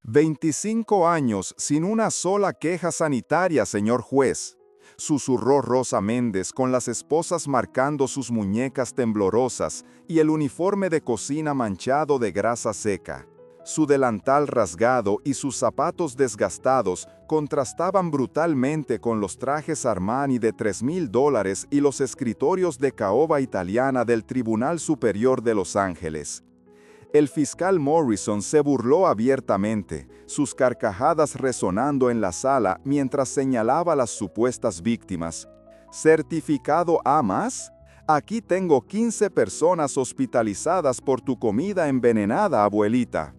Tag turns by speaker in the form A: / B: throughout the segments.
A: 25 años sin una sola queja sanitaria, señor juez, susurró Rosa Méndez con las esposas marcando sus muñecas temblorosas y el uniforme de cocina manchado de grasa seca. Su delantal rasgado y sus zapatos desgastados contrastaban brutalmente con los trajes Armani de $3,000 y los escritorios de caoba italiana del Tribunal Superior de Los Ángeles. El fiscal Morrison se burló abiertamente, sus carcajadas resonando en la sala mientras señalaba a las supuestas víctimas. ¿Certificado A más? Aquí tengo 15 personas hospitalizadas por tu comida envenenada, abuelita.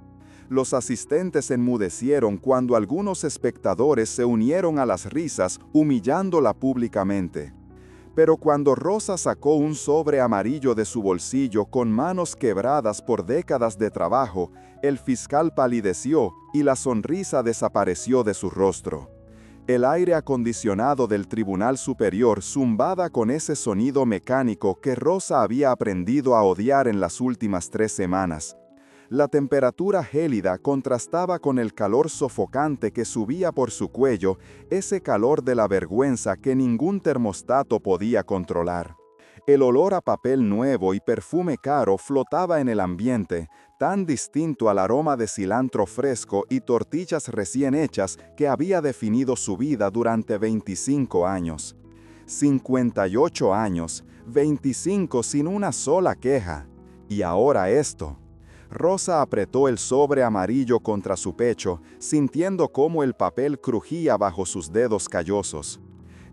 A: Los asistentes enmudecieron cuando algunos espectadores se unieron a las risas, humillándola públicamente. Pero cuando Rosa sacó un sobre amarillo de su bolsillo con manos quebradas por décadas de trabajo, el fiscal palideció y la sonrisa desapareció de su rostro. El aire acondicionado del Tribunal Superior zumbaba con ese sonido mecánico que Rosa había aprendido a odiar en las últimas 3 semanas. La temperatura gélida contrastaba con el calor sofocante que subía por su cuello, ese calor de la vergüenza que ningún termostato podía controlar. El olor a papel nuevo y perfume caro flotaba en el ambiente, tan distinto al aroma de cilantro fresco y tortillas recién hechas que había definido su vida durante 25 años. 58 años, 25 sin una sola queja. Y ahora esto. Rosa apretó el sobre amarillo contra su pecho, sintiendo cómo el papel crujía bajo sus dedos callosos.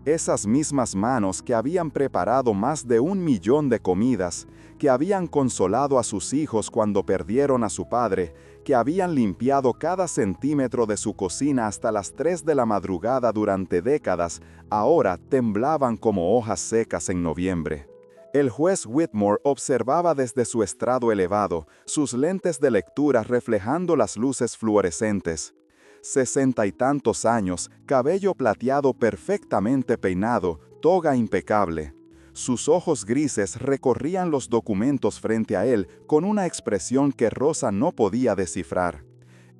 A: Esas mismas manos que habían preparado más de 1 millón de comidas, que habían consolado a sus hijos cuando perdieron a su padre, que habían limpiado cada centímetro de su cocina hasta las 3 de la madrugada durante décadas, ahora temblaban como hojas secas en noviembre. El juez Whitmore observaba desde su estrado elevado, sus lentes de lectura reflejando las luces fluorescentes. 60 y tantos años, cabello plateado perfectamente peinado, toga impecable. Sus ojos grises recorrían los documentos frente a él con una expresión que Rosa no podía descifrar.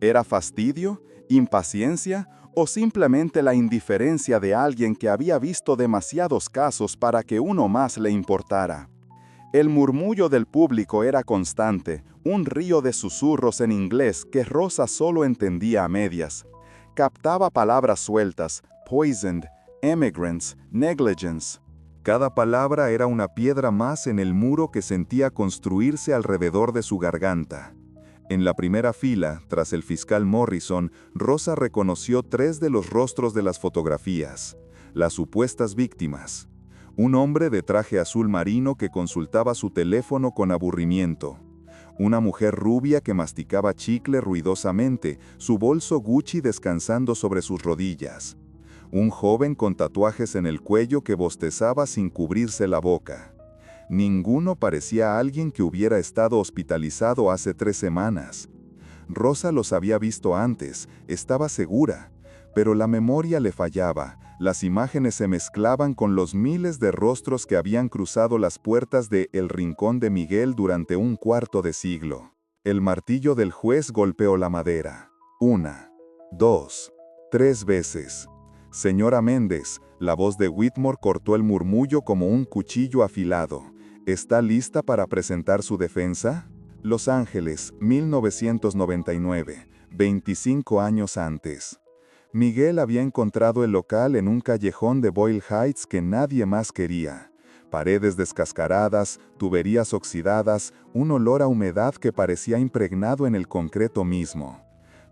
A: ¿Era fastidio? ¿Impaciencia? ¿O simplemente la indiferencia de alguien que había visto demasiados casos para que uno más le importara? El murmullo del público era constante, un río de susurros en inglés que Rosa solo entendía a medias. Captaba palabras sueltas: poisoned, immigrants, negligence. Cada palabra era una piedra más en el muro que sentía construirse alrededor de su garganta. En la primera fila, tras el fiscal Morrison, Rosa reconoció 3 de los rostros de las fotografías, las supuestas víctimas. Un hombre de traje azul marino que consultaba su teléfono con aburrimiento. Una mujer rubia que masticaba chicle ruidosamente, su bolso Gucci descansando sobre sus rodillas. Un joven con tatuajes en el cuello que bostezaba sin cubrirse la boca. Ninguno parecía alguien que hubiera estado hospitalizado hace 3 semanas. Rosa los había visto antes, estaba segura, pero la memoria le fallaba. Las imágenes se mezclaban con los miles de rostros que habían cruzado las puertas de El Rincón de Miguel durante un cuarto de siglo. El martillo del juez golpeó la madera. 1, 2, 3 veces. Señora Méndez, la voz de Whitmore cortó el murmullo como un cuchillo afilado. ¿Está lista para presentar su defensa? Los Ángeles, 1999, 25 años antes. Miguel había encontrado el local en un callejón de Boyle Heights que nadie más quería. Paredes descascaradas, tuberías oxidadas, un olor a humedad que parecía impregnado en el concreto mismo.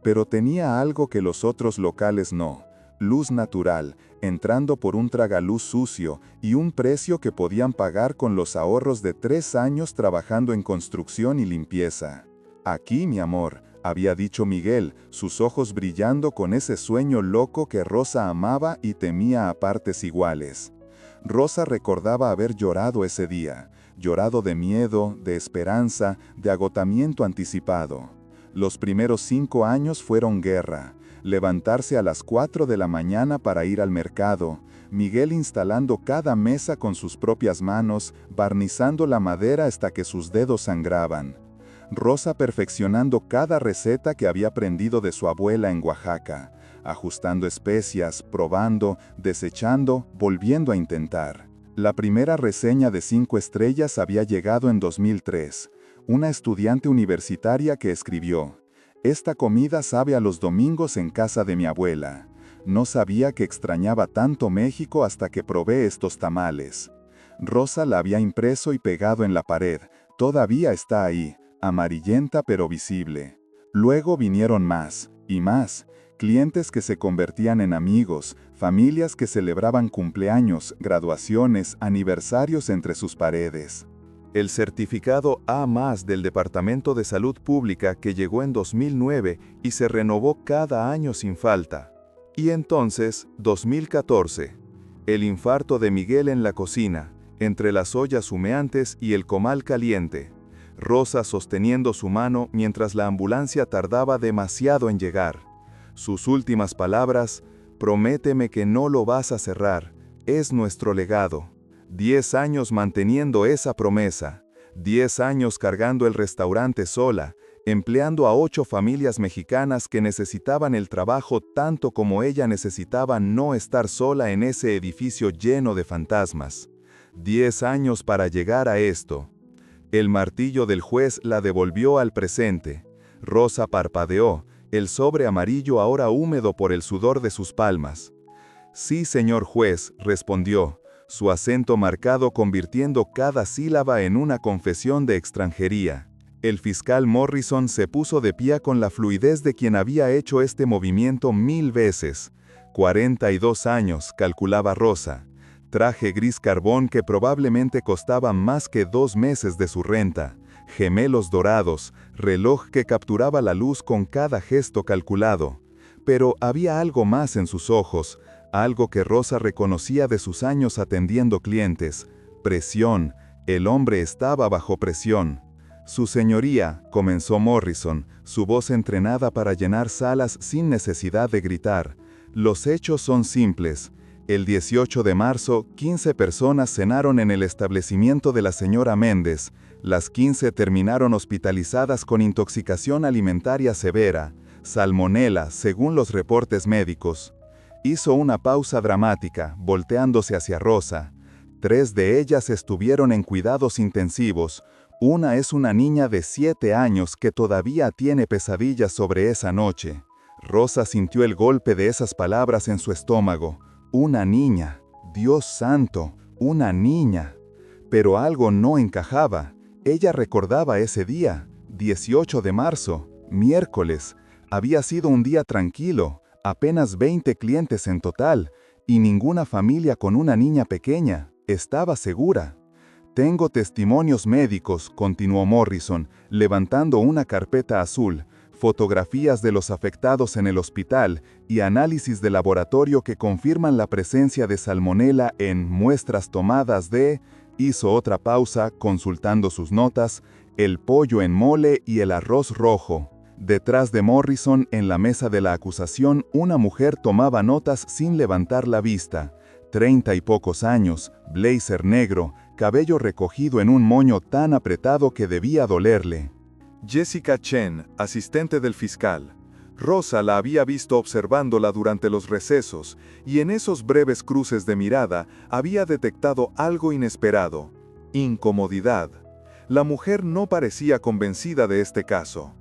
A: Pero tenía algo que los otros locales no: luz natural, entrando por un tragaluz sucio, y un precio que podían pagar con los ahorros de 3 años trabajando en construcción y limpieza. Aquí, mi amor, había dicho Miguel, sus ojos brillando con ese sueño loco que Rosa amaba y temía a partes iguales. Rosa recordaba haber llorado ese día, llorado de miedo, de esperanza, de agotamiento anticipado. Los primeros 5 años fueron guerra. Levantarse a las 4 de la mañana para ir al mercado, Miguel instalando cada mesa con sus propias manos, barnizando la madera hasta que sus dedos sangraban. Rosa perfeccionando cada receta que había aprendido de su abuela en Oaxaca, ajustando especias, probando, desechando, volviendo a intentar. La primera reseña de 5 estrellas había llegado en 2003. Una estudiante universitaria que escribió: «Esta comida sabe a los domingos en casa de mi abuela. No sabía que extrañaba tanto México hasta que probé estos tamales». Rosa la había impreso y pegado en la pared. Todavía está ahí, amarillenta pero visible. Luego vinieron más, y más, clientes que se convertían en amigos, familias que celebraban cumpleaños, graduaciones, aniversarios entre sus paredes. El certificado A+ del Departamento de Salud Pública que llegó en 2009 y se renovó cada año sin falta. Y entonces, 2014, el infarto de Miguel en la cocina, entre las ollas humeantes y el comal caliente. Rosa sosteniendo su mano mientras la ambulancia tardaba demasiado en llegar. Sus últimas palabras: «Prométeme que no lo vas a cerrar, es nuestro legado». 10 años manteniendo esa promesa, 10 años cargando el restaurante sola, empleando a 8 familias mexicanas que necesitaban el trabajo tanto como ella necesitaba no estar sola en ese edificio lleno de fantasmas. 10 años para llegar a esto. El martillo del juez la devolvió al presente. Rosa parpadeó, el sobre amarillo ahora húmedo por el sudor de sus palmas. «Sí, señor juez», respondió, su acento marcado convirtiendo cada sílaba en una confesión de extranjería. El fiscal Morrison se puso de pie con la fluidez de quien había hecho este movimiento 1000 veces. 42 años, calculaba Rosa. Traje gris carbón que probablemente costaba más que 2 meses de su renta. Gemelos dorados, reloj que capturaba la luz con cada gesto calculado. Pero había algo más en sus ojos, algo que Rosa reconocía de sus años atendiendo clientes. Presión. El hombre estaba bajo presión. «Su señoría», comenzó Morrison, su voz entrenada para llenar salas sin necesidad de gritar. «Los hechos son simples. El 18 de marzo, 15 personas cenaron en el establecimiento de la señora Méndez. Las 15 terminaron hospitalizadas con intoxicación alimentaria severa, salmonela, según los reportes médicos». Hizo una pausa dramática, volteándose hacia Rosa. 3 de ellas estuvieron en cuidados intensivos. Una es una niña de 7 años que todavía tiene pesadillas sobre esa noche. Rosa sintió el golpe de esas palabras en su estómago. Una niña. Dios santo, una niña. Pero algo no encajaba. Ella recordaba ese día, 18 de marzo, miércoles. Había sido un día tranquilo, apenas 20 clientes en total, y ninguna familia con una niña pequeña, estaba segura. «Tengo testimonios médicos», continuó Morrison, levantando una carpeta azul, fotografías de los afectados en el hospital y análisis de laboratorio que confirman la presencia de salmonela en muestras tomadas de... Hizo otra pausa, consultando sus notas, el pollo en mole y el arroz rojo. Detrás de Morrison, en la mesa de la acusación, una mujer tomaba notas sin levantar la vista. 30 y pocos años, blazer negro, cabello recogido en un moño tan apretado que debía dolerle. Jessica Chen, asistente del fiscal. Rosa la había visto observándola durante los recesos, y en esos breves cruces de mirada había detectado algo inesperado: incomodidad. La mujer no parecía convencida de este caso.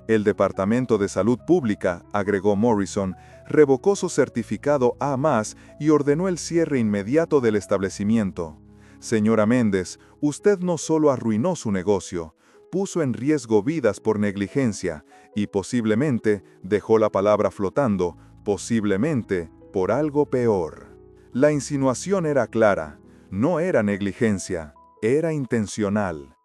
A: «El Departamento de Salud Pública», agregó Morrison, revocó su certificado A+ y ordenó el cierre inmediato del establecimiento. «Señora Méndez, usted no solo arruinó su negocio, puso en riesgo vidas por negligencia y posiblemente, dejó la palabra flotando, posiblemente por algo peor». La insinuación era clara, no era negligencia, era intencional.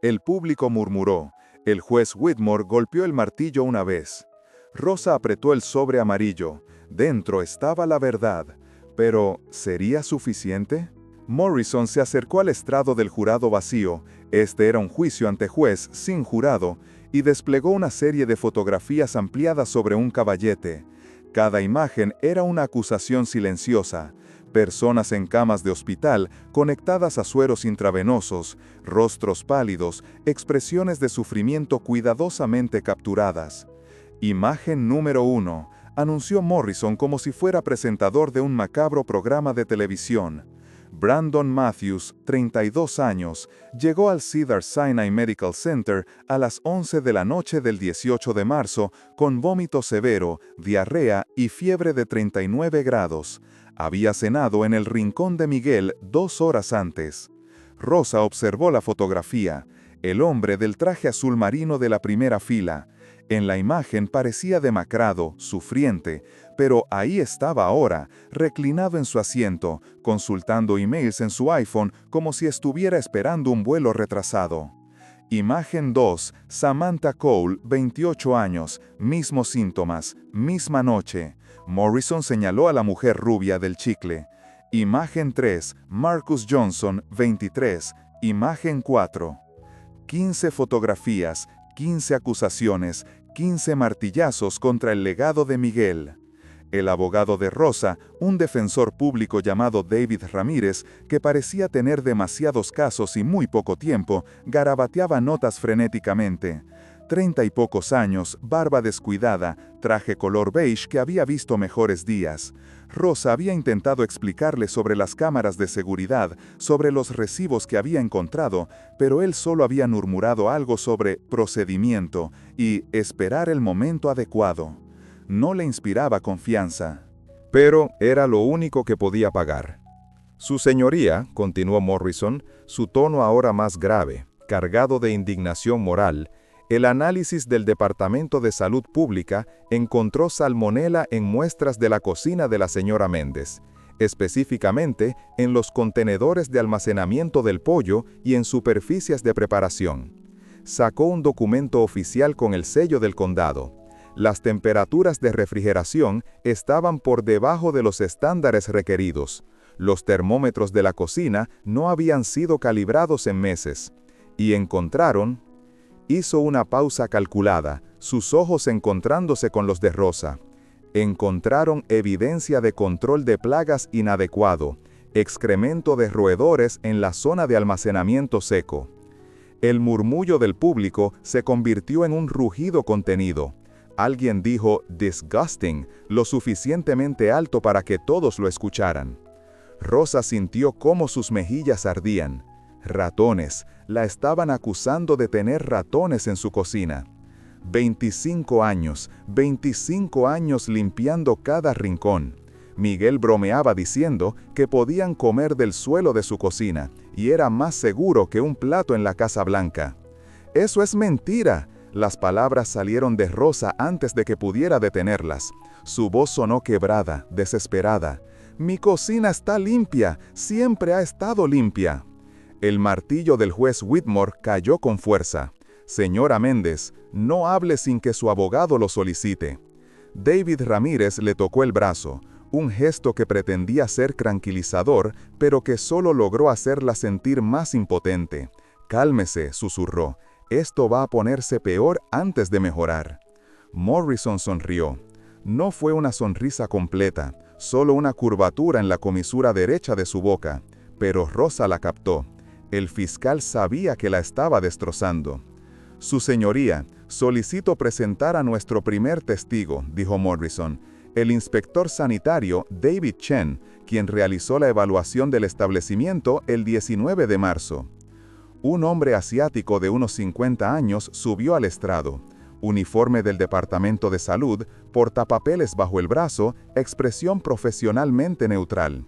A: El público murmuró. El juez Whitmore golpeó el martillo una vez. Rosa apretó el sobre amarillo. Dentro estaba la verdad. Pero, ¿sería suficiente? Morrison se acercó al estrado del jurado vacío. Este era un juicio ante juez, sin jurado, y desplegó una serie de fotografías ampliadas sobre un caballete. Cada imagen era una acusación silenciosa, Personas en camas de hospital conectadas a sueros intravenosos, rostros pálidos, expresiones de sufrimiento cuidadosamente capturadas. Imagen número 1. Anunció Morrison como si fuera presentador de un macabro programa de televisión. Brandon Matthews, 32 años, llegó al Cedars-Sinai Medical Center a las 11 de la noche del 18 de marzo con vómito severo, diarrea y fiebre de 39 grados. Había cenado en el Rincón de Miguel 2 horas antes. Rosa observó la fotografía. El hombre del traje azul marino de la primera fila. En la imagen parecía demacrado, sufriente, pero ahí estaba ahora, reclinado en su asiento, consultando emails en su iPhone como si estuviera esperando un vuelo retrasado. Imagen 2. Samantha Cole, 28 años, mismos síntomas, misma noche. Morrison señaló a la mujer rubia del chicle. Imagen 3. Marcus Johnson, 23. Imagen 4. 15 fotografías, 15 acusaciones, 15 martillazos contra el legado de Miguel. El abogado de Rosa, un defensor público llamado David Ramírez, que parecía tener demasiados casos y muy poco tiempo, garabateaba notas frenéticamente. 30 y pocos años, barba descuidada, traje color beige que había visto mejores días. Rosa había intentado explicarle sobre las cámaras de seguridad, sobre los recibos que había encontrado, pero él solo había murmurado algo sobre procedimiento y esperar el momento adecuado. No le inspiraba confianza.
B: Pero era lo único que podía pagar. Su señoría, continuó Morrison, su tono ahora más grave, cargado de indignación moral, el análisis del Departamento de Salud Pública encontró salmonela en muestras de la cocina de la señora Méndez, específicamente en los contenedores de almacenamiento del pollo y en superficies de preparación. Sacó un documento oficial con el sello del condado. Las temperaturas de refrigeración estaban por debajo de los estándares requeridos. Los termómetros de la cocina no habían sido calibrados en meses. Y encontraron... Hizo una pausa calculada, sus ojos encontrándose con los de Rosa. Encontraron evidencia de control de plagas inadecuado, excremento de roedores en la zona de almacenamiento seco. El murmullo del público se convirtió en un rugido contenido. Alguien dijo "disgusting", lo suficientemente alto para que todos lo escucharan. Rosa sintió cómo sus mejillas ardían. Ratones, la estaban acusando de tener ratones en su cocina. 25 años limpiando cada rincón. Miguel bromeaba diciendo que podían comer del suelo de su cocina, y era más seguro que un plato en la Casa Blanca. «Eso es mentira». Las palabras salieron de Rosa antes de que pudiera detenerlas. Su voz sonó quebrada, desesperada. «Mi cocina está limpia, siempre ha estado limpia». El martillo del juez Whitmore cayó con fuerza. «Señora Méndez, no hable sin que su abogado lo solicite». David Ramírez le tocó el brazo, un gesto que pretendía ser tranquilizador, pero que solo logró hacerla sentir más impotente. «Cálmese», susurró. «Esto va a ponerse peor antes de mejorar». Morrison sonrió. No fue una sonrisa completa, solo una curvatura en la comisura derecha de su boca, pero Rosa la captó. El fiscal sabía que la estaba destrozando. «Su señoría, solicito presentar a nuestro primer testigo», dijo Morrison, el inspector sanitario David Chen, quien realizó la evaluación del establecimiento el 19 de marzo. Un hombre asiático de unos 50 años subió al estrado. Uniforme del Departamento de Salud, portapapeles bajo el brazo, expresión profesionalmente neutral.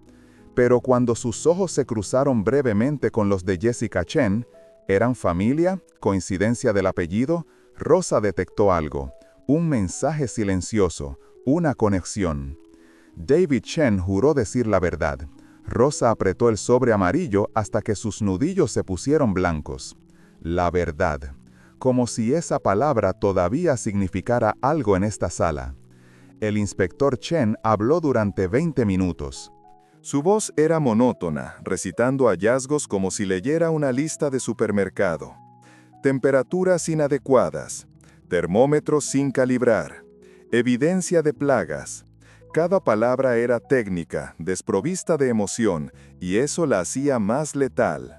B: Pero cuando sus ojos se cruzaron brevemente con los de Jessica Chen, ¿eran familia? ¿Coincidencia del apellido? Rosa detectó algo, un mensaje silencioso, una conexión. David Chen juró decir la verdad. Rosa apretó el sobre amarillo hasta que sus nudillos se pusieron blancos. La verdad. Como si esa palabra todavía significara algo en esta sala. El inspector Chen habló durante 20 minutos.
A: Su voz era monótona, recitando hallazgos como si leyera una lista de supermercado. Temperaturas inadecuadas, termómetros sin calibrar, evidencia de plagas, Cada palabra era técnica, desprovista de emoción, y eso la hacía más letal.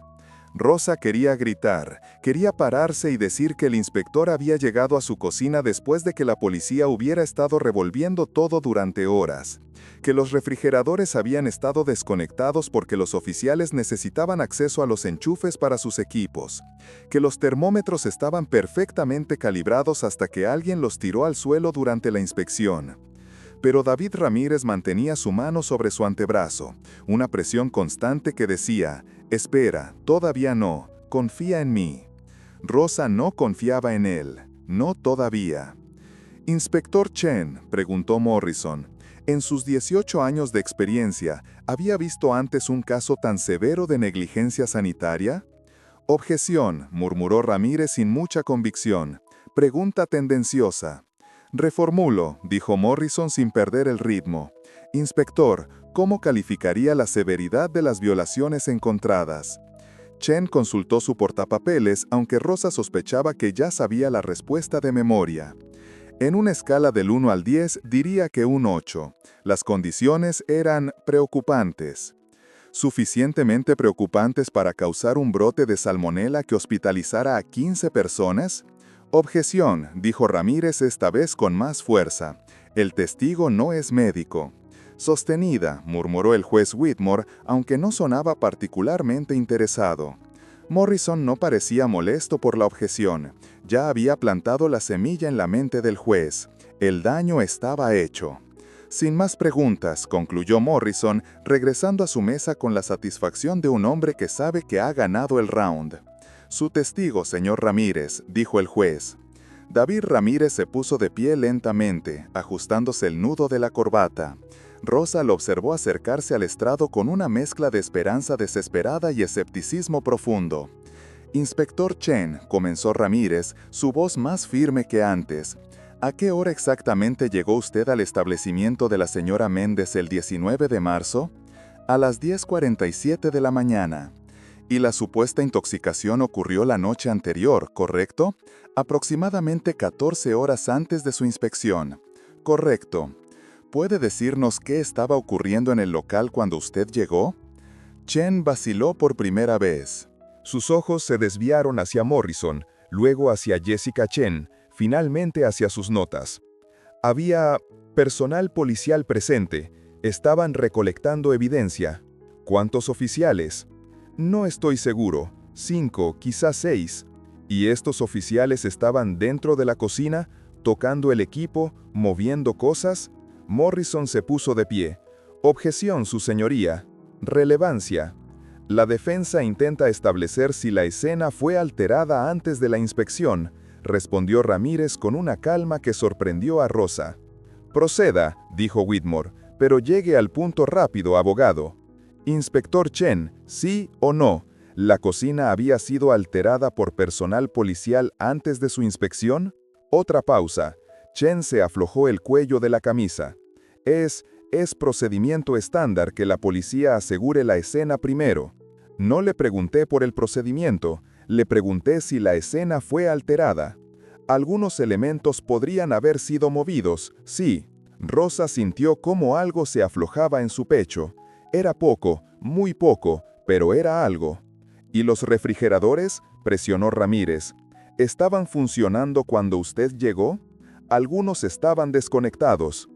A: Rosa quería gritar, quería pararse y decir que el inspector había llegado a su cocina después de que la policía hubiera estado revolviendo todo durante horas, que los refrigeradores habían estado desconectados porque los oficiales necesitaban acceso a los enchufes para sus equipos, que los termómetros estaban perfectamente calibrados hasta que alguien los tiró al suelo durante la inspección. Pero David Ramírez mantenía su mano sobre su antebrazo, una presión constante que decía: «Espera, todavía no, confía en mí». Rosa no confiaba en él, no todavía. «Inspector Chen», preguntó Morrison, en sus 18 años de experiencia, ¿había visto antes un caso tan severo de negligencia sanitaria? «Objeción», murmuró Ramírez sin mucha convicción. «Pregunta tendenciosa». «Reformulo», dijo Morrison sin perder el ritmo. «Inspector, ¿cómo calificaría la severidad de las violaciones encontradas?» Chen consultó su portapapeles, aunque Rosa sospechaba que ya sabía la respuesta de memoria. En una escala del 1 al 10, diría que un 8. Las condiciones eran preocupantes. ¿Suficientemente preocupantes para causar un brote de salmonela que hospitalizara a 15 personas? «Objeción», dijo Ramírez esta vez con más fuerza. «El testigo no es médico». «Sostenida», murmuró el juez Whitmore, aunque no sonaba particularmente interesado. Morrison no parecía molesto por la objeción. Ya había plantado la semilla en la mente del juez. El daño estaba hecho. «Sin más preguntas», concluyó Morrison, regresando a su mesa con la satisfacción de un hombre que sabe que ha ganado el round. «Su testigo, señor Ramírez», dijo el juez. David Ramírez se puso de pie lentamente, ajustándose el nudo de la corbata. Rosa lo observó acercarse al estrado con una mezcla de esperanza desesperada y escepticismo profundo. «Inspector Chen», comenzó Ramírez, su voz más firme que antes. «¿A qué hora exactamente llegó usted al establecimiento de la señora Méndez el 19 de marzo?» «A las 10:47 de la mañana». «Y la supuesta intoxicación ocurrió la noche anterior, ¿correcto?» «Aproximadamente 14 horas antes de su inspección». «Correcto». «¿Puede decirnos qué estaba ocurriendo en el local cuando usted llegó?» Chen vaciló por primera vez.
B: Sus ojos se desviaron hacia Morrison, luego hacia Jessica Chen, finalmente hacia sus notas. Había personal policial presente. Estaban recolectando evidencia. ¿Cuántos oficiales? No estoy seguro. 5, quizás 6. ¿Y estos oficiales estaban dentro de la cocina, tocando el equipo, moviendo cosas? Morrison se puso de pie. «Objeción, su señoría. Relevancia. La defensa intenta establecer si la escena fue alterada antes de la inspección», respondió Ramírez con una calma que sorprendió a Rosa. «Proceda», dijo Whitmore, «pero llegue al punto rápido, abogado». «Inspector Chen, ¿sí o no? ¿La cocina había sido alterada por personal policial antes de su inspección?» Otra pausa. Chen se aflojó el cuello de la camisa. Es procedimiento estándar que la policía asegure la escena primero». «No le pregunté por el procedimiento, le pregunté si la escena fue alterada». «Algunos elementos podrían haber sido movidos, sí». Rosa sintió cómo algo se aflojaba en su pecho. Era poco, muy poco, pero era algo. «¿Y los refrigeradores?», presionó Ramírez. «¿Estaban funcionando cuando usted llegó?» «Algunos estaban desconectados».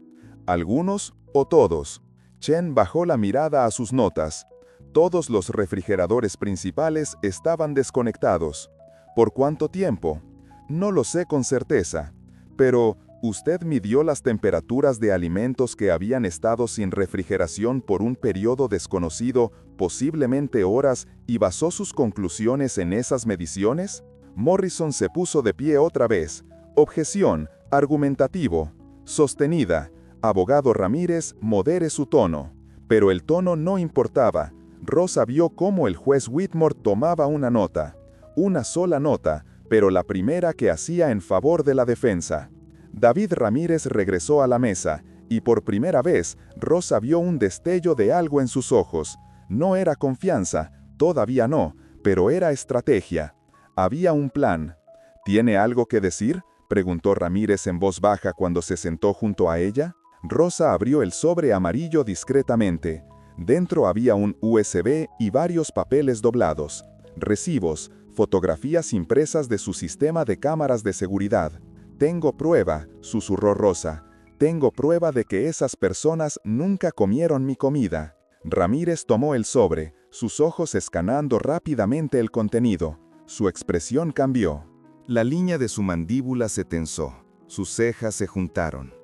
B: «¿Algunos o todos?» Chen bajó la mirada a sus notas. Todos los refrigeradores principales estaban desconectados. ¿Por cuánto tiempo? No lo sé con certeza. Pero, ¿usted midió las temperaturas de alimentos que habían estado sin refrigeración por un periodo desconocido, posiblemente horas, y basó sus conclusiones en esas mediciones? Morrison se puso de pie otra vez. «Objeción, argumentativo. Sostenida. Abogado Ramírez, modere su tono». Pero el tono no importaba. Rosa vio cómo el juez Whitmore tomaba una nota. Una sola nota, pero la primera que hacía en favor de la defensa. David Ramírez regresó a la mesa, y por primera vez, Rosa vio un destello de algo en sus ojos. No era confianza, todavía no, pero era estrategia. Había un plan. «¿Tiene algo que decir?», preguntó Ramírez en voz baja cuando se sentó junto a ella. Rosa abrió el sobre amarillo discretamente. Dentro había un USB y varios papeles doblados, recibos, fotografías impresas de su sistema de cámaras de seguridad. «Tengo prueba», susurró Rosa. «Tengo prueba de que esas personas nunca comieron mi comida». Ramírez tomó el sobre, sus ojos escanando rápidamente el contenido. Su expresión cambió. La línea de su mandíbula se tensó. Sus cejas se juntaron.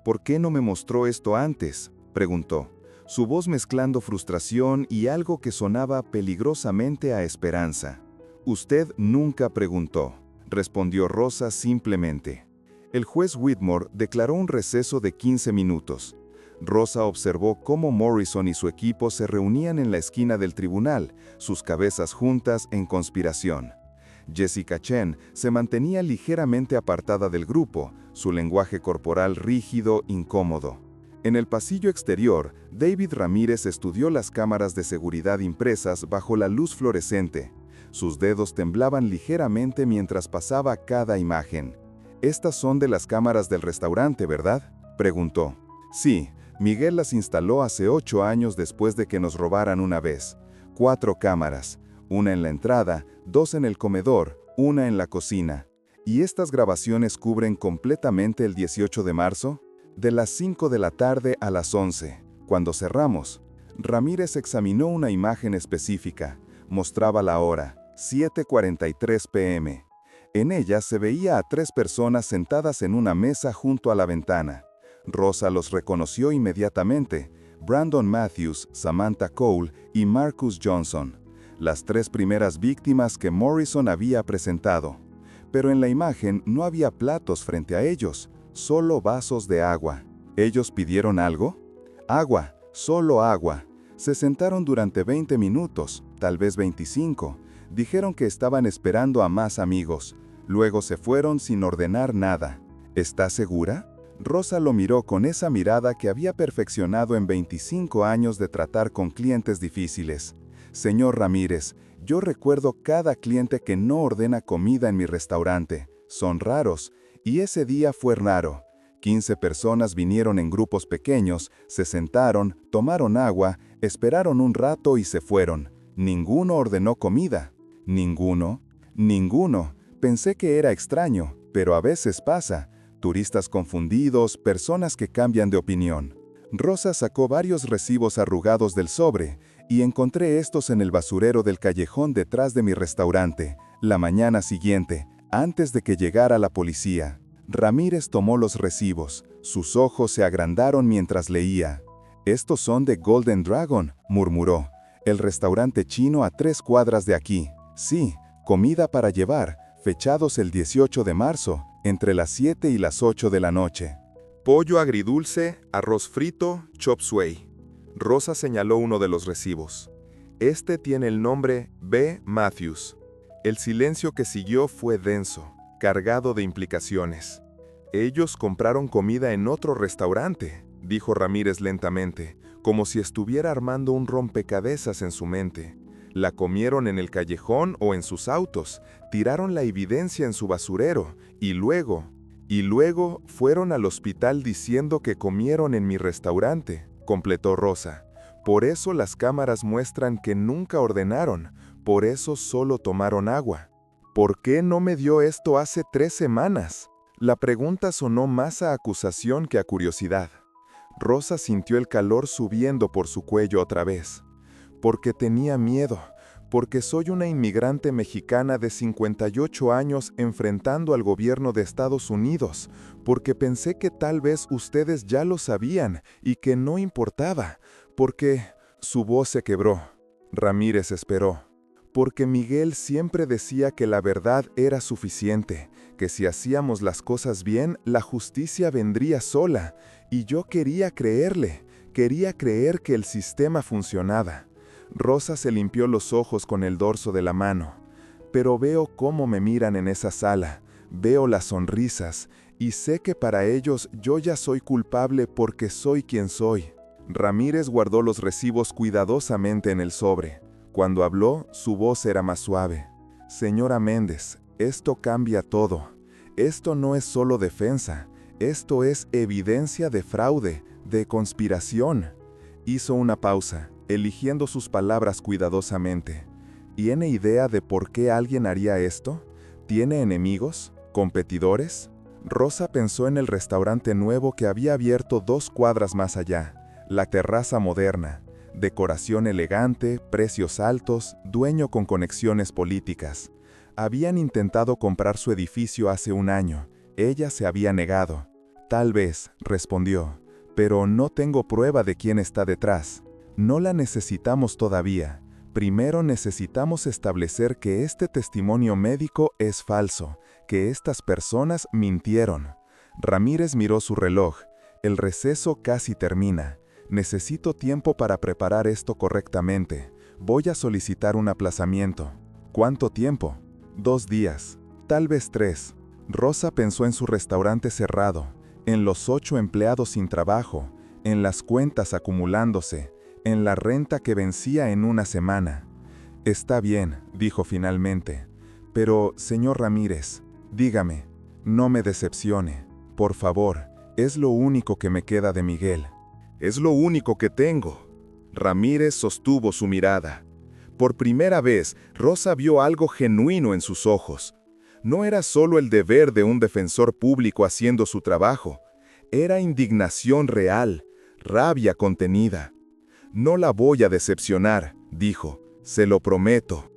B: «¿Por qué no me mostró esto antes?», preguntó, su voz mezclando frustración y algo que sonaba peligrosamente a esperanza. «Usted nunca preguntó», respondió Rosa simplemente. El juez Whitmore declaró un receso de 15 minutos. Rosa observó cómo Morrison y su equipo se reunían en la esquina del tribunal, sus cabezas juntas en conspiración. Jessica Chen se mantenía ligeramente apartada del grupo, su lenguaje corporal rígido, incómodo. En el pasillo exterior, David Ramírez estudió las cámaras de seguridad impresas bajo la luz fluorescente. Sus dedos temblaban ligeramente mientras pasaba cada imagen. «Estas son de las cámaras del restaurante, ¿verdad?», preguntó. «Sí, Miguel las instaló hace 8 años después de que nos robaran una vez. 4 cámaras, una en la entrada, 2 en el comedor, una en la cocina. ¿Y estas grabaciones cubren completamente el 18 de marzo? De las 5 de la tarde a las 11, cuando cerramos». Ramírez examinó una imagen específica. Mostraba la hora, 7:43 p.m. En ella se veía a 3 personas sentadas en una mesa junto a la ventana. Rosa los reconoció inmediatamente: Brandon Matthews, Samantha Cole y Marcus Johnson, las 3 primeras víctimas que Morrison había presentado. Pero en la imagen no había platos frente a ellos, solo vasos de agua. ¿Ellos pidieron algo? Agua, solo agua. Se sentaron durante 20 minutos, tal vez 25. Dijeron que estaban esperando a más amigos. Luego se fueron sin ordenar nada. ¿Está segura? Rosa lo miró con esa mirada que había perfeccionado en 25 años de tratar con clientes difíciles. «Señor Ramírez, yo recuerdo cada cliente que no ordena comida en mi restaurante. Son raros, y ese día fue raro. 15 personas vinieron en grupos pequeños, se sentaron, tomaron agua, esperaron un rato y se fueron. Ninguno ordenó comida». «¿Ninguno? Ninguno. Pensé que era extraño, pero a veces pasa. Turistas confundidos, personas que cambian de opinión». Rosa sacó varios recibos arrugados del sobre, y encontré estos en el basurero del callejón detrás de mi restaurante, la mañana siguiente, antes de que llegara la policía. Ramírez tomó los recibos. Sus ojos se agrandaron mientras leía. «Estos son de Golden Dragon», murmuró. «El restaurante chino a 3 cuadras de aquí. Sí, comida para llevar, fechados el 18 de marzo, entre las 7 y las 8 de la noche. Pollo agridulce, arroz frito, chop suey». Rosa señaló uno de los recibos. «Este tiene el nombre B. Matthews». El silencio que siguió fue denso, cargado de implicaciones. «Ellos compraron comida en otro restaurante», dijo Ramírez lentamente, como si estuviera armando un rompecabezas en su mente. «La comieron en el callejón o en sus autos, tiraron la evidencia en su basurero, y luego fueron al hospital diciendo que comieron en mi restaurante», completó Rosa. «Por eso las cámaras muestran que nunca ordenaron, por eso solo tomaron agua». «¿Por qué no me dio esto hace 3 semanas?» La pregunta sonó más a acusación que a curiosidad. Rosa sintió el calor subiendo por su cuello otra vez. «Porque tenía miedo, porque soy una inmigrante mexicana de 58 años enfrentando al gobierno de Estados Unidos, porque pensé que tal vez ustedes ya lo sabían y que no importaba, porque...» Su voz se quebró. Ramírez esperó. «Porque Miguel siempre decía que la verdad era suficiente, que si hacíamos las cosas bien, la justicia vendría sola, y yo quería creerle, quería creer que el sistema funcionaba». Rosa se limpió los ojos con el dorso de la mano. «Pero veo cómo me miran en esa sala, veo las sonrisas, y sé que para ellos yo ya soy culpable porque soy quien soy». Ramírez guardó los recibos cuidadosamente en el sobre. Cuando habló, su voz era más suave. «Señora Méndez, esto cambia todo. Esto no es solo defensa,
A: Esto es evidencia de fraude, de conspiración. Hizo una pausa, eligiendo sus palabras cuidadosamente. ¿Tiene idea de por qué alguien haría esto? ¿Tiene enemigos? ¿Competidores? Rosa pensó en el restaurante nuevo que había abierto 2 cuadras más allá, la terraza moderna, decoración elegante, precios altos, dueño con conexiones políticas. Habían intentado comprar su edificio hace un año. Ella se había negado. Tal vez, respondió, pero no tengo prueba de quién está detrás. No la necesitamos todavía. Primero necesitamos establecer que este testimonio médico es falso, que estas personas mintieron. Ramírez miró su reloj. El receso casi termina. Necesito tiempo para preparar esto correctamente. Voy a solicitar un aplazamiento. ¿Cuánto tiempo? 2 días, tal vez 3. Rosa pensó en su restaurante cerrado, en los 8 empleados sin trabajo, en las cuentas acumulándose, en la renta que vencía en una semana. Está bien, dijo finalmente. Pero, señor Ramírez, dígame, no me decepcione. Por favor, es lo único que me queda de Miguel.
B: Es lo único que tengo. Ramírez sostuvo su mirada. Por primera vez, Rosa vio algo genuino en sus ojos. No era solo el deber de un defensor público haciendo su trabajo. Era indignación real, rabia contenida. No la voy a decepcionar, dijo. Se lo prometo.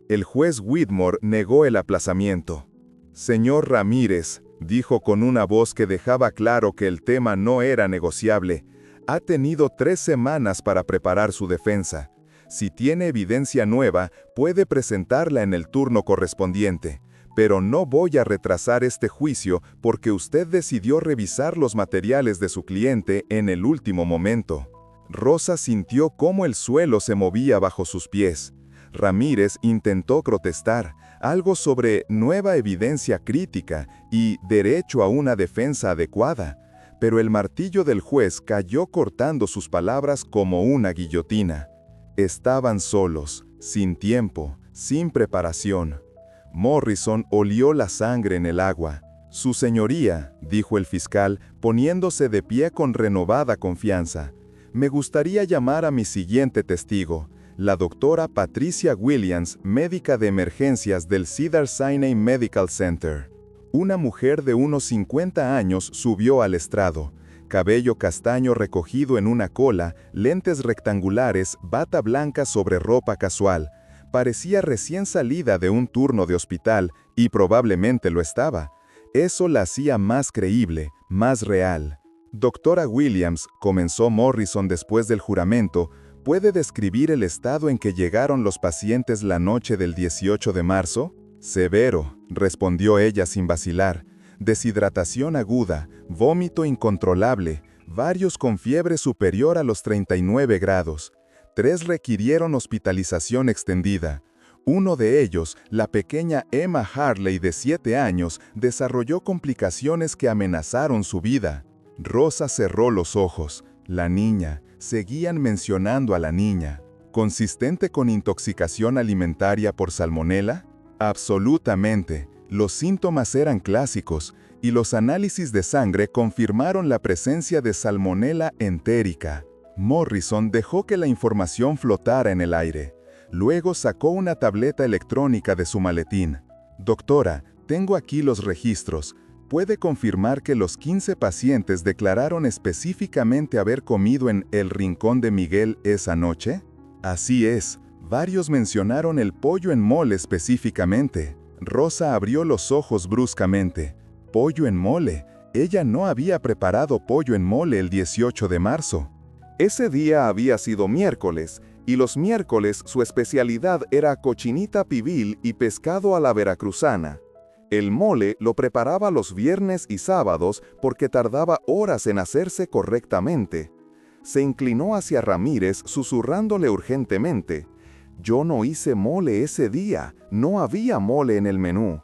B: El juez Whitmore negó el aplazamiento. Señor Ramírez, dijo con una voz que dejaba claro que el tema no era negociable, ha tenido 3 semanas para preparar su defensa. Si tiene evidencia nueva, puede presentarla en el turno correspondiente, pero no voy a retrasar este juicio porque usted decidió revisar los materiales de su cliente en el último momento. Rosa sintió cómo el suelo se movía bajo sus pies. Ramírez intentó protestar, algo sobre nueva evidencia crítica y derecho a una defensa adecuada, pero el martillo del juez cayó cortando sus palabras como una guillotina. Estaban solos, sin tiempo, sin preparación. Morrison olió la sangre en el agua. Su señoría, dijo el fiscal, poniéndose de pie con renovada confianza. Me gustaría llamar a mi siguiente testigo, la doctora Patricia Williams, médica de emergencias del Cedars-Sinai Medical Center. Una mujer de unos 50 años subió al estrado. Cabello castaño recogido en una cola, lentes rectangulares, bata blanca sobre ropa casual. Parecía recién salida de un turno de hospital, y probablemente lo estaba. Eso la hacía más creíble, más real. Doctora Williams, comenzó Morrison después del juramento, ¿puede describir el estado en que llegaron los pacientes la noche del 18 de marzo? Severo, respondió ella sin vacilar. Deshidratación aguda, vómito incontrolable, varios con fiebre superior a los 39 grados. 3 requirieron hospitalización extendida. Uno de ellos, la pequeña Emma Harley de 7 años, desarrolló complicaciones que amenazaron su vida. Rosa cerró los ojos. La niña, seguían mencionando a la niña. ¿Consistente con intoxicación alimentaria por salmonela? Absolutamente. Los síntomas eran clásicos, y los análisis de sangre confirmaron la presencia de salmonela entérica. Morrison dejó que la información flotara en el aire. Luego sacó una tableta electrónica de su maletín. Doctora, tengo aquí los registros. ¿Puede confirmar que los 15 pacientes declararon específicamente haber comido en El Rincón de Miguel esa noche? Así es. Varios mencionaron el pollo en mole específicamente. Rosa abrió los ojos bruscamente. ¿Pollo en mole? Ella no había preparado pollo en mole el 18 de marzo. Ese día había sido miércoles, y los miércoles su especialidad era cochinita pibil y pescado a la veracruzana. El mole lo preparaba los viernes y sábados porque tardaba horas en hacerse correctamente. Se inclinó hacia Ramírez susurrándole urgentemente. Yo no hice mole ese día, no había mole en el menú.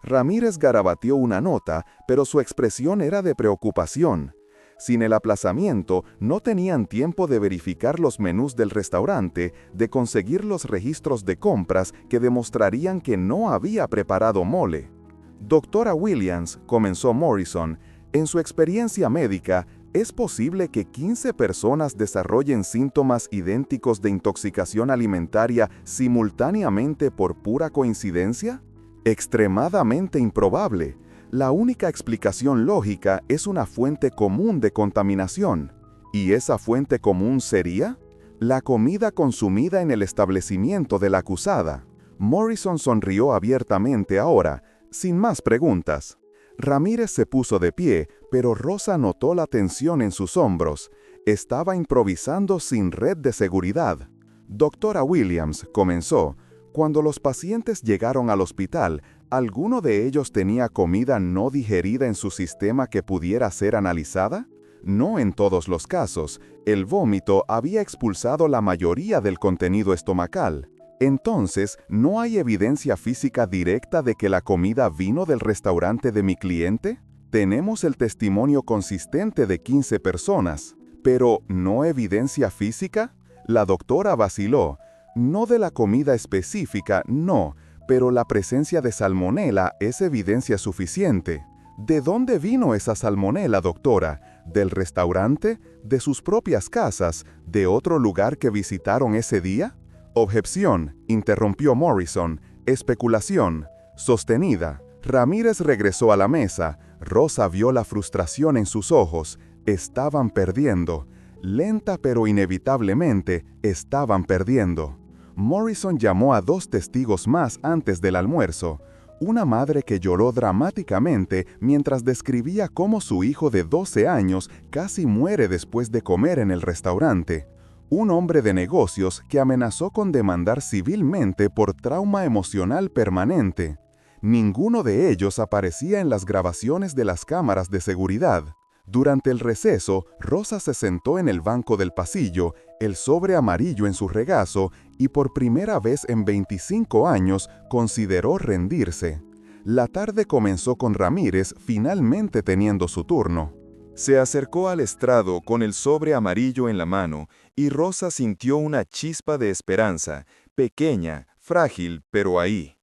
B: Ramírez garabateó una nota, pero su expresión era de preocupación. Sin el aplazamiento, no tenían tiempo de verificar los menús del restaurante, de conseguir los registros de compras que demostrarían que no había preparado mole. Doctora Williams, comenzó Morrison, En su experiencia médica, ¿es posible que 15 personas desarrollen síntomas idénticos de intoxicación alimentaria simultáneamente por pura coincidencia? Extremadamente improbable. La única explicación lógica es una fuente común de contaminación. ¿Y esa fuente común sería? La comida consumida en el establecimiento de la acusada. Morrison sonrió abiertamente ahora, sin más preguntas. Ramírez se puso de pie, pero Rosa notó la tensión en sus hombros. Estaba improvisando sin red de seguridad. Doctora Williams, comenzó. Cuando los pacientes llegaron al hospital, ¿alguno de ellos tenía comida no digerida en su sistema que pudiera ser analizada? No en todos los casos. El vómito había expulsado la mayoría del contenido estomacal. Entonces, ¿no hay evidencia física directa de que la comida vino del restaurante de mi cliente? Tenemos el testimonio consistente de 15 personas, pero ¿no evidencia física? La doctora vaciló. No de la comida específica, no, pero la presencia de salmonela es evidencia suficiente. ¿De dónde vino esa salmonela, doctora? ¿Del restaurante? ¿De sus propias casas? ¿De otro lugar que visitaron ese día? Objeción, interrumpió Morrison. Especulación. Sostenida. Ramírez regresó a la mesa. Rosa vio la frustración en sus ojos. Estaban perdiendo. Lenta pero inevitablemente, estaban perdiendo. Morrison llamó a 2 testigos más antes del almuerzo. Una madre que lloró dramáticamente mientras describía cómo su hijo de 12 años casi muere después de comer en el restaurante. Un hombre de negocios que amenazó con demandar civilmente por trauma emocional permanente. Ninguno de ellos aparecía en las grabaciones de las cámaras de seguridad. Durante el receso, Rosa se sentó en el banco del pasillo, el sobre amarillo en su regazo, y por primera vez en 25 años consideró rendirse. La tarde comenzó con Ramírez finalmente teniendo su turno.
A: Se acercó al estrado con el sobre amarillo en la mano y Rosa sintió una chispa de esperanza, pequeña, frágil, pero ahí.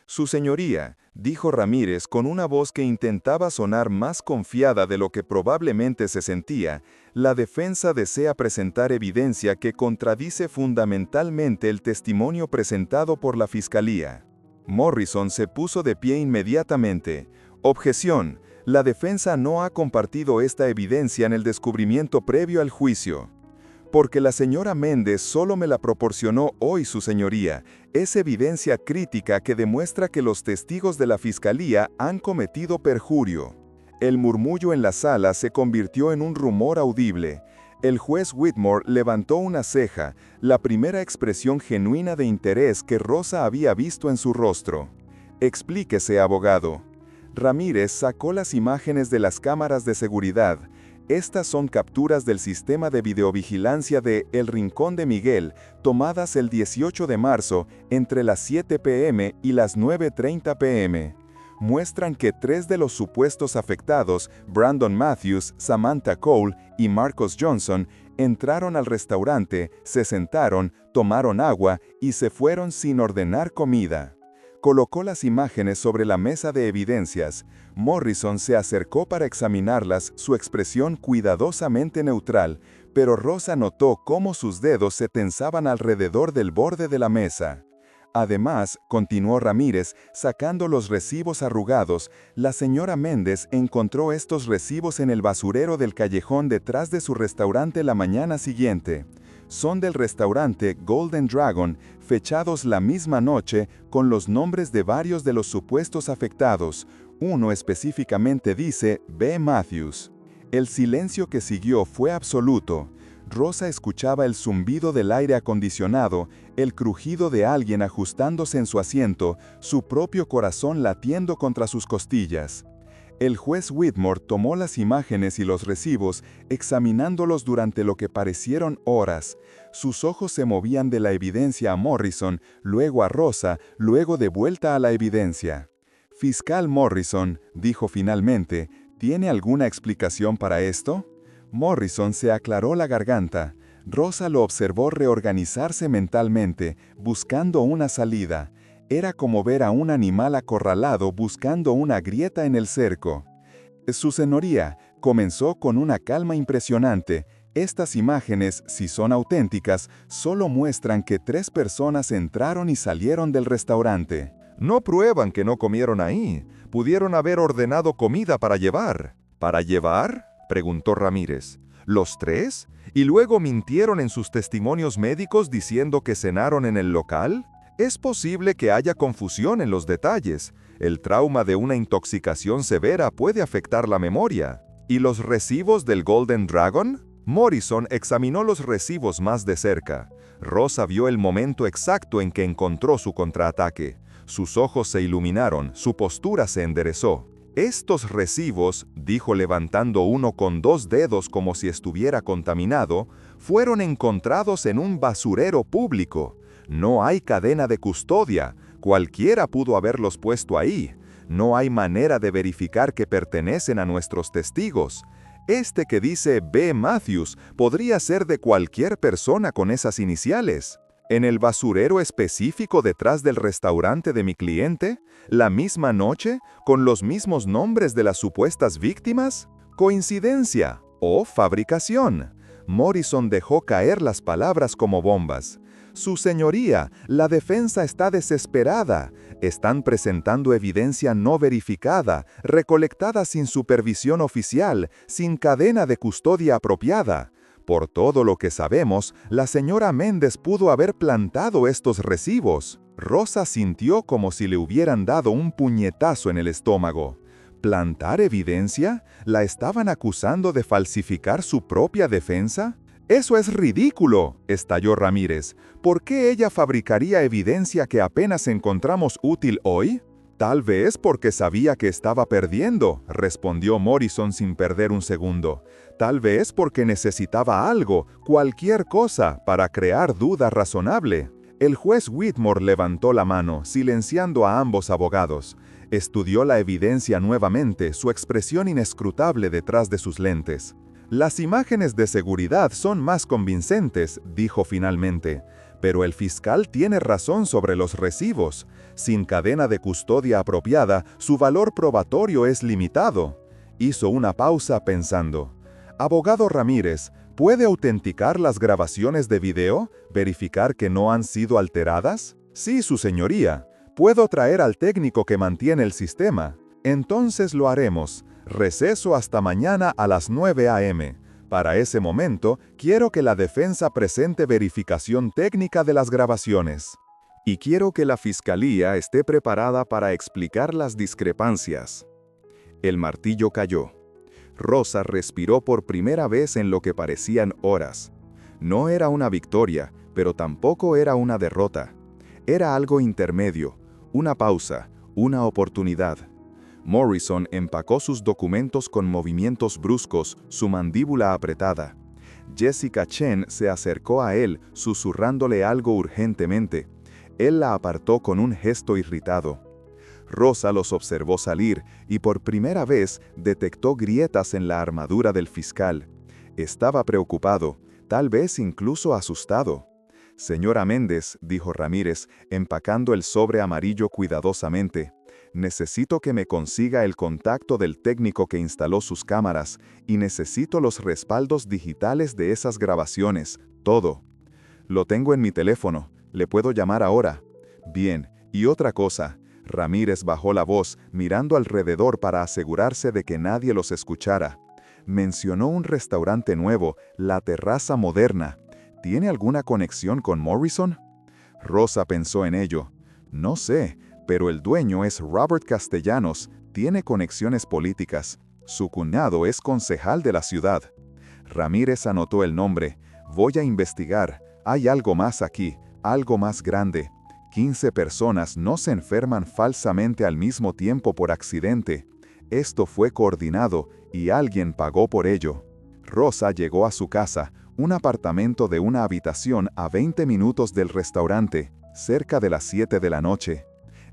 A: Su señoría, dijo Ramírez con una voz que intentaba sonar más confiada de lo que probablemente se sentía, la defensa desea presentar evidencia que contradice fundamentalmente el testimonio presentado por la fiscalía. Morrison se puso de pie inmediatamente. Objeción. La defensa no ha compartido esta evidencia en el descubrimiento previo al juicio. Porque la señora Méndez solo me la proporcionó hoy su señoría. Es evidencia crítica que demuestra que los testigos de la fiscalía han cometido perjurio. El murmullo en la sala se convirtió en un rumor audible. El juez Whitmore levantó una ceja, la primera expresión genuina de interés que Rosa había visto en su rostro. Explíquese, abogado. Ramírez sacó las imágenes de las cámaras de seguridad. Estas son capturas del sistema de videovigilancia de El Rincón de Miguel, tomadas el 18 de marzo, entre las 7 p.m. y las 9:30 p.m. Muestran que 3 de los supuestos afectados, Brandon Matthews, Samantha Cole y Marcos Johnson, entraron al restaurante, se sentaron, tomaron agua y se fueron sin ordenar comida. Colocó las imágenes sobre la mesa de evidencias. Morrison se acercó para examinarlas, su expresión cuidadosamente neutral, pero Rosa notó cómo sus dedos se tensaban alrededor del borde de la mesa. Además, continuó Ramírez, sacando los recibos arrugados, la señora Méndez encontró estos recibos en el basurero del callejón detrás de su restaurante la mañana siguiente. Son del restaurante Golden Dragon, fechados la misma noche con los nombres de varios de los supuestos afectados. Uno específicamente dice B. Matthews. El silencio que siguió fue absoluto. Rosa escuchaba el zumbido del aire acondicionado, el crujido de alguien ajustándose en su asiento, su propio corazón latiendo contra sus costillas. El juez Whitmore tomó las imágenes y los recibos, examinándolos durante lo que parecieron horas. Sus ojos se movían de la evidencia a Morrison, luego a Rosa, luego de vuelta a la evidencia. «Fiscal Morrison», dijo finalmente, «¿tiene alguna explicación para esto?» Morrison se aclaró la garganta. Rosa lo observó reorganizarse mentalmente, buscando una salida. Era como ver a un animal acorralado buscando una grieta en el cerco.
B: Su señoría, comenzó con una calma impresionante. Estas imágenes, si son auténticas, solo muestran que 3 personas entraron y salieron del restaurante.
A: No prueban que no comieron ahí. Pudieron haber ordenado comida para llevar. ¿Para llevar?, preguntó Ramírez. ¿Los 3? ¿Y luego mintieron en sus testimonios médicos diciendo que cenaron en el local? Es posible que haya confusión en los detalles. El trauma de una intoxicación severa puede afectar la memoria. ¿Y los recibos del Golden Dragon? Morrison examinó los recibos más de cerca. Rosa vio el momento exacto en que encontró su contraataque. Sus ojos se iluminaron, su postura se enderezó. Estos recibos, dijo levantando uno con 2 dedos como si estuviera contaminado, fueron encontrados en un basurero público. No hay cadena de custodia. Cualquiera pudo haberlos puesto ahí. No hay manera de verificar que pertenecen a nuestros testigos. Este que dice B. Matthews podría ser de cualquier persona con esas iniciales. ¿En el basurero específico detrás del restaurante de mi cliente? ¿La misma noche? ¿Con los mismos nombres de las supuestas víctimas? ¿Coincidencia o fabricación? Morrison dejó caer las palabras como bombas. Su señoría, la defensa está desesperada. Están presentando evidencia no verificada, recolectada sin supervisión oficial, sin cadena de custodia apropiada. Por todo lo que sabemos, la señora Méndez pudo haber plantado estos recibos. Rosa sintió como si le hubieran dado un puñetazo en el estómago. ¿Plantar evidencia? ¿La estaban acusando de falsificar su propia defensa? «Eso es ridículo», estalló Ramírez. «¿Por qué ella fabricaría evidencia que apenas encontramos útil hoy?» «Tal vez porque sabía que estaba perdiendo», respondió Morrison sin perder un segundo. «Tal vez porque necesitaba algo, cualquier cosa, para crear duda razonable». El juez Whitmore levantó la mano, silenciando a ambos abogados. Estudió la evidencia nuevamente, su expresión inescrutable detrás de sus lentes. «Las imágenes de seguridad son más convincentes», dijo finalmente. «Pero el fiscal tiene razón sobre los recibos. Sin cadena de custodia apropiada, su valor probatorio es limitado». Hizo una pausa pensando. «Abogado Ramírez, ¿puede autenticar las grabaciones de video? ¿Verificar que no han sido alteradas?» «Sí, su señoría. Puedo traer al técnico que mantiene el sistema». «Entonces lo haremos. Receso hasta mañana a las 9 a.m. Para ese momento, quiero que la defensa presente verificación técnica de las grabaciones. Y quiero que la fiscalía esté preparada para explicar las discrepancias». El martillo cayó. Rosa respiró por primera vez en lo que parecían horas. No era una victoria, pero tampoco era una derrota. Era algo intermedio, una pausa, una oportunidad. Morrison empacó sus documentos con movimientos bruscos, su mandíbula apretada. Jessica Chen se acercó a él, susurrándole algo urgentemente. Él la apartó con un gesto irritado. Rosa los observó salir y por primera vez detectó grietas en la armadura del fiscal. Estaba preocupado, tal vez incluso asustado. «Señora Méndez», dijo Ramírez, empacando el sobre amarillo cuidadosamente, «necesito que me consiga el contacto del técnico que instaló sus cámaras y necesito los respaldos digitales de esas grabaciones, todo». «Lo tengo en mi teléfono, le puedo llamar ahora». «Bien, y otra cosa». Ramírez bajó la voz, mirando alrededor para asegurarse de que nadie los escuchara. Mencionó un restaurante nuevo, La Terraza Moderna. ¿Tiene alguna conexión con Morrison? Rosa pensó en ello. No sé, pero el dueño es Robert Castellanos, tiene conexiones políticas. Su cuñado es concejal de la ciudad. Ramírez anotó el nombre. Voy a investigar. Hay algo más aquí, algo más grande. 15 personas no se enferman falsamente al mismo tiempo por accidente. Esto fue coordinado y alguien pagó por ello. Rosa llegó a su casa, un apartamento de una habitación a 20 minutos del restaurante, cerca de las 7 de la noche.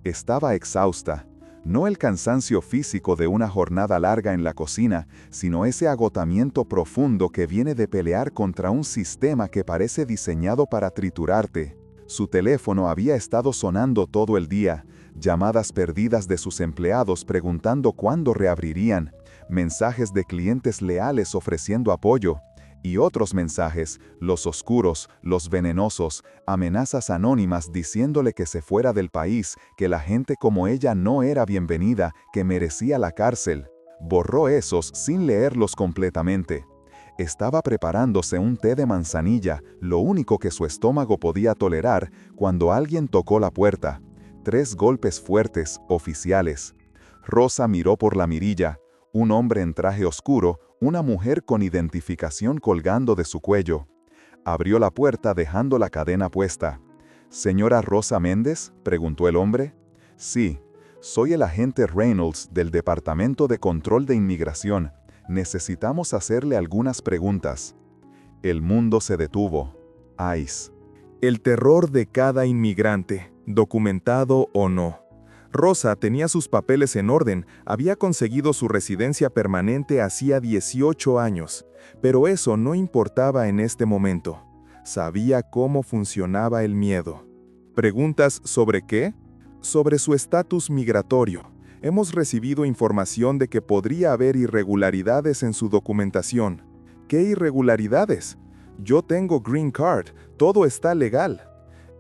A: Estaba exhausta. No el cansancio físico de una jornada larga en la cocina, sino ese agotamiento profundo que viene de pelear contra un sistema que parece diseñado para triturarte. Su teléfono había estado sonando todo el día, llamadas perdidas de sus empleados preguntando cuándo reabrirían,
B: mensajes de clientes leales ofreciendo apoyo, y otros mensajes, los oscuros, los venenosos, amenazas anónimas diciéndole que se fuera del país, que la gente como ella no era bienvenida, que merecía la cárcel. Borró esos sin leerlos completamente. Estaba preparándose un té de manzanilla, lo único que su estómago podía tolerar, cuando alguien tocó la puerta. 3 golpes fuertes, oficiales. Rosa miró por la mirilla. Un hombre en traje oscuro, una mujer con identificación colgando de su cuello. Abrió la puerta dejando la cadena puesta. «¿Señora Rosa Méndez?», preguntó el hombre. «Sí, soy el agente Reynolds del Departamento de Control de Inmigración. Necesitamos hacerle algunas preguntas». El mundo se detuvo. ICE.
C: El terror de cada inmigrante, documentado o no. Rosa tenía sus papeles en orden, había conseguido su residencia permanente hacía 18 años, pero eso no importaba en este momento. Sabía cómo funcionaba el miedo. ¿Preguntas sobre qué? Sobre su estatus migratorio. Hemos recibido información de que podría haber irregularidades en su documentación. ¿Qué irregularidades? Yo tengo Green Card, todo está legal.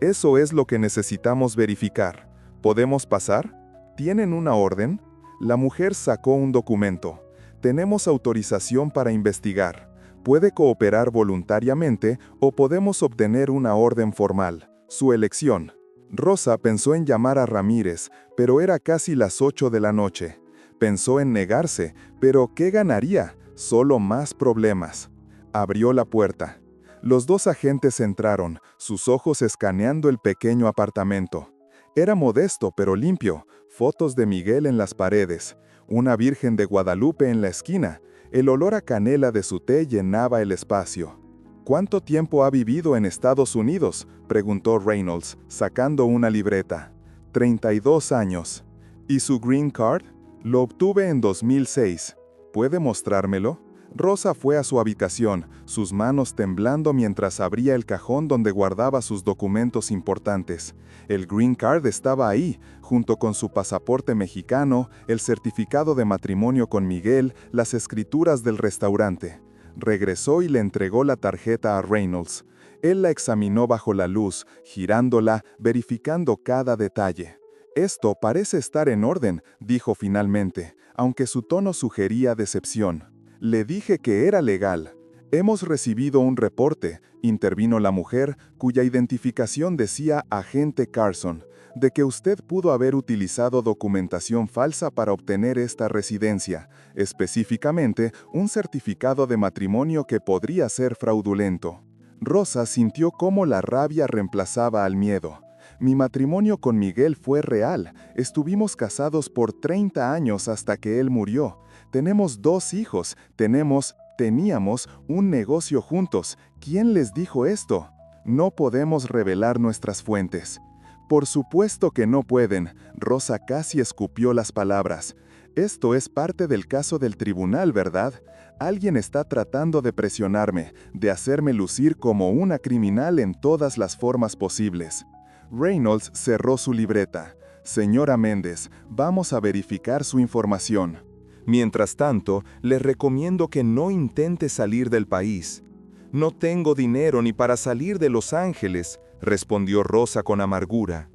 C: Eso es lo que necesitamos verificar. ¿Podemos pasar? ¿Tienen una orden? La mujer sacó un documento. Tenemos autorización para investigar. Puede cooperar voluntariamente o podemos obtener una orden formal. Su elección. Rosa pensó en llamar a Ramírez, pero era casi las 8 de la noche. Pensó en negarse, pero ¿qué ganaría? Solo más problemas. Abrió la puerta. Los 2 agentes entraron, sus ojos escaneando el pequeño apartamento. Era modesto pero limpio, fotos de Miguel en las paredes, una Virgen de Guadalupe en la esquina, el olor a canela de su té llenaba el espacio. ¿Cuánto tiempo ha vivido en Estados Unidos?, preguntó Reynolds, sacando una libreta. 32 años. ¿Y su Green Card? Lo obtuve en 2006. ¿Puede mostrármelo? Rosa fue a su habitación, sus manos temblando mientras abría el cajón donde guardaba sus documentos importantes. El Green Card estaba ahí, junto con su pasaporte mexicano, el certificado de matrimonio con Miguel, las escrituras del restaurante. Regresó y le entregó la tarjeta a Reynolds. Él la examinó bajo la luz, girándola, verificando cada detalle. «Esto parece estar en orden», dijo finalmente, aunque su tono sugería decepción. «Le dije que era legal». «Hemos recibido un reporte», intervino la mujer, cuya identificación decía agente Carson, de que usted pudo haber utilizado documentación falsa para obtener esta residencia, específicamente un certificado de matrimonio que podría ser fraudulento. Rosa sintió cómo la rabia reemplazaba al miedo. «Mi matrimonio con Miguel fue real. Estuvimos casados por 30 años hasta que él murió. Tenemos 2 hijos. Teníamos un negocio juntos. ¿Quién les dijo esto? No podemos revelar nuestras fuentes». «Por supuesto que no pueden», Rosa casi escupió las palabras. «Esto es parte del caso del tribunal, ¿verdad? Alguien está tratando de presionarme, de hacerme lucir como una criminal en todas las formas posibles». Reynolds cerró su libreta. «Señora Méndez, vamos a verificar su información. Mientras tanto, le recomiendo que no intente salir del país». «No tengo dinero ni para salir de Los Ángeles», respondió Rosa con amargura.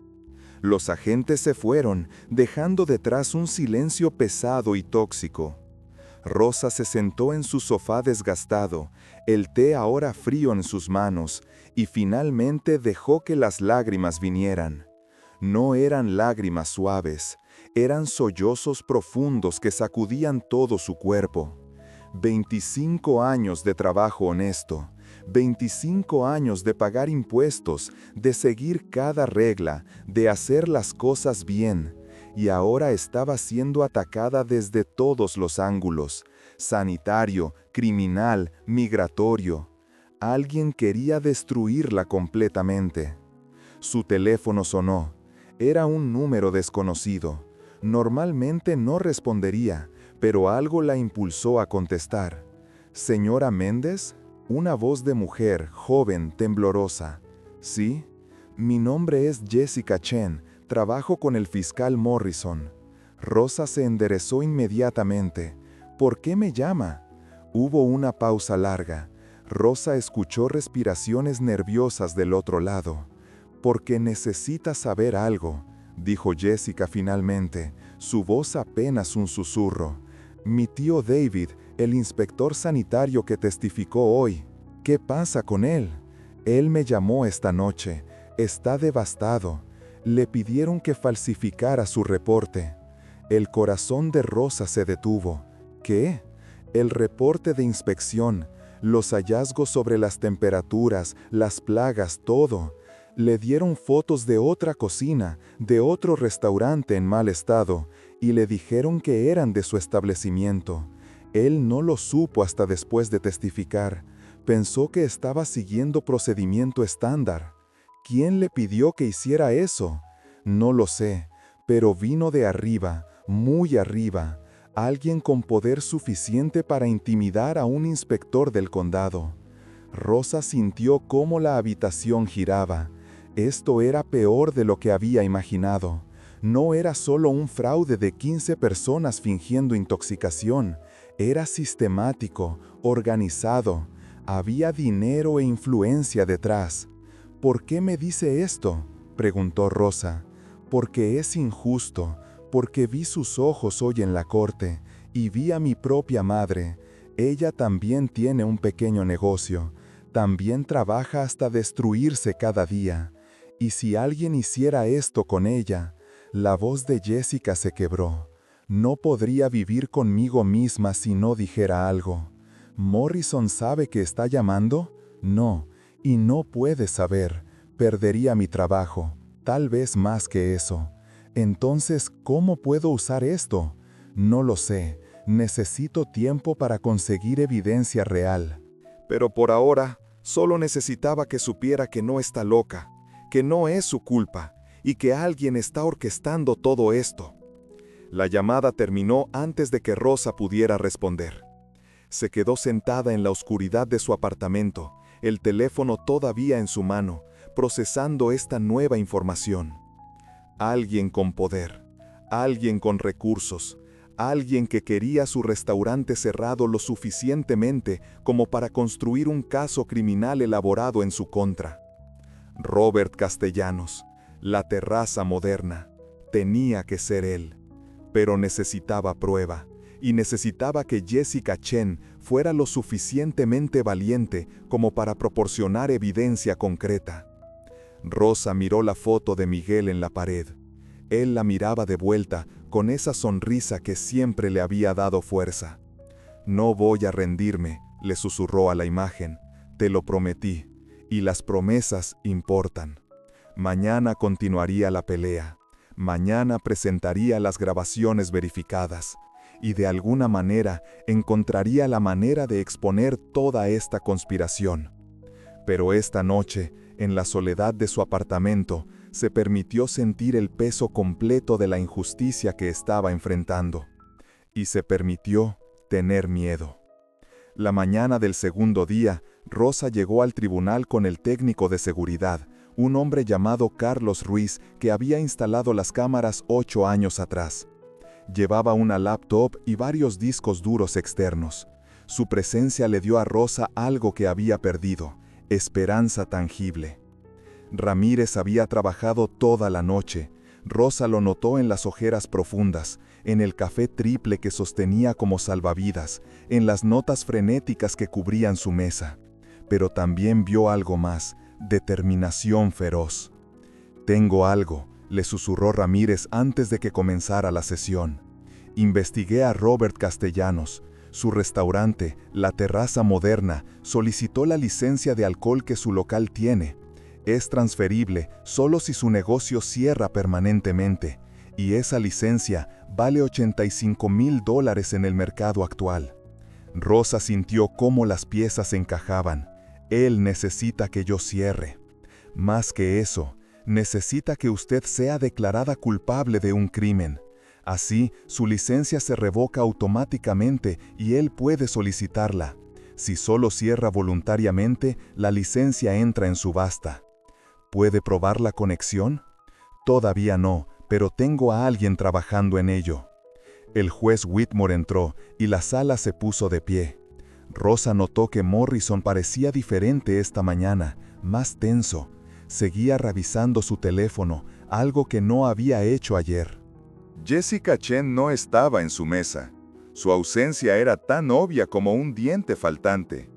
C: Los agentes se fueron, dejando detrás un silencio pesado y tóxico. Rosa se sentó en su sofá desgastado, el té ahora frío en sus manos, y finalmente dejó que las lágrimas vinieran. No eran lágrimas suaves, eran sollozos profundos que sacudían todo su cuerpo. 25 años de trabajo honesto, 25 años de pagar impuestos, de seguir cada regla, de hacer las cosas bien, y ahora estaba siendo atacada desde todos los ángulos: sanitario, criminal, migratorio. Alguien quería destruirla completamente. Su teléfono sonó. Era un número desconocido. Normalmente no respondería, pero algo la impulsó a contestar. «¿Señora Méndez?», una voz de mujer, joven, temblorosa. «Sí, mi nombre es Jessica Chen, trabajo con el fiscal Morrison». Rosa se enderezó inmediatamente.
B: ¿Por qué me llama? Hubo una pausa larga. Rosa escuchó respiraciones nerviosas del otro lado. «Porque necesita saber algo», dijo Jessica finalmente, su voz apenas un susurro. «Mi tío David, el inspector sanitario que testificó hoy. ¿Qué pasa con él? Él me llamó esta noche. Está devastado. Le pidieron que falsificara su reporte». El corazón de Rosa se detuvo. ¿Qué? El reporte de inspección, los hallazgos sobre las temperaturas, las plagas, todo. Le dieron fotos de otra cocina, de otro restaurante en mal estado, y le dijeron que eran de su establecimiento. Él no lo supo hasta después de testificar. Pensó que estaba siguiendo procedimiento estándar. ¿Quién le pidió que hiciera eso? No lo sé, pero vino de arriba, muy arriba. Alguien con poder suficiente para intimidar a un inspector del condado. Rosa sintió cómo la habitación giraba. Esto era peor de lo que había imaginado. No era solo un fraude de 15 personas fingiendo intoxicación. Era sistemático, organizado. Había dinero e influencia detrás. «¿Por qué me dice esto?», preguntó Rosa. «Porque es injusto. Porque vi sus ojos hoy en la corte, y vi a mi propia madre. Ella también tiene un pequeño negocio. También trabaja hasta destruirse cada día. Y si alguien hiciera esto con ella». La voz de Jessica se quebró. «No podría vivir conmigo misma si no dijera algo. ¿Morrison sabe que está llamando? No, y no puede saber. Perdería mi trabajo, tal vez más que eso. Entonces, ¿cómo puedo usar esto? No lo sé. Necesito tiempo para conseguir evidencia real».
A: Pero por ahora, solo necesitaba que supiera que no está loca, que no es su culpa, y que alguien está orquestando todo esto. La llamada terminó antes de que Rosa pudiera responder. Se quedó sentada en la oscuridad de su apartamento, el teléfono todavía en su mano, procesando esta nueva información. Alguien con poder, alguien con recursos, alguien que quería su restaurante cerrado lo suficientemente como para construir un caso criminal elaborado en su contra. Robert Castellanos, la terraza moderna, tenía que ser él. Pero necesitaba prueba, y necesitaba que Jessica Chen fuera lo suficientemente valiente como para proporcionar evidencia concreta. Rosa miró la foto de Miguel en la pared. Él la miraba de vuelta con esa sonrisa que siempre le había dado fuerza. «No voy a rendirme», le susurró a la imagen. «Te lo prometí, y las promesas importan». Mañana continuaría la pelea. Mañana presentaría las grabaciones verificadas. Y de alguna manera encontraría la manera de exponer toda esta conspiración. Pero esta noche, en la soledad de su apartamento, se permitió sentir el peso completo de la injusticia que estaba enfrentando. Y se permitió tener miedo. La mañana del segundo día, Rosa llegó al tribunal con el técnico de seguridad, un hombre llamado Carlos Ruiz que había instalado las cámaras 8 años atrás. Llevaba una laptop y varios discos duros externos. Su presencia le dio a Rosa algo que había perdido: esperanza tangible. Ramírez había trabajado toda la noche. Rosa lo notó en las ojeras profundas, en el café triple que sostenía como salvavidas, en las notas frenéticas que cubrían su mesa. Pero también vio algo más: determinación feroz. «Tengo algo», le susurró Ramírez antes de que comenzara la sesión. «Investigué a Robert Castellanos. Su restaurante, la Terraza Moderna, solicitó la licencia de alcohol que su local tiene. Es transferible solo si su negocio cierra permanentemente, y esa licencia vale $85,000 en el mercado actual». Rosa sintió cómo las piezas encajaban. Él necesita que yo cierre. Más que eso, necesita que usted sea declarada culpable de un crimen. Así, su licencia se revoca automáticamente y él puede solicitarla. Si solo cierra voluntariamente, la licencia entra en subasta. ¿Puede probar la conexión? Todavía no, pero tengo a alguien trabajando en ello.
B: El juez Whitmore entró y la sala se puso de pie. Rosa notó que Morrison parecía diferente esta mañana, más tenso. Seguía revisando su teléfono, algo que no había hecho ayer.
A: Jessica Chen no estaba en su mesa. Su ausencia era tan obvia como un diente faltante.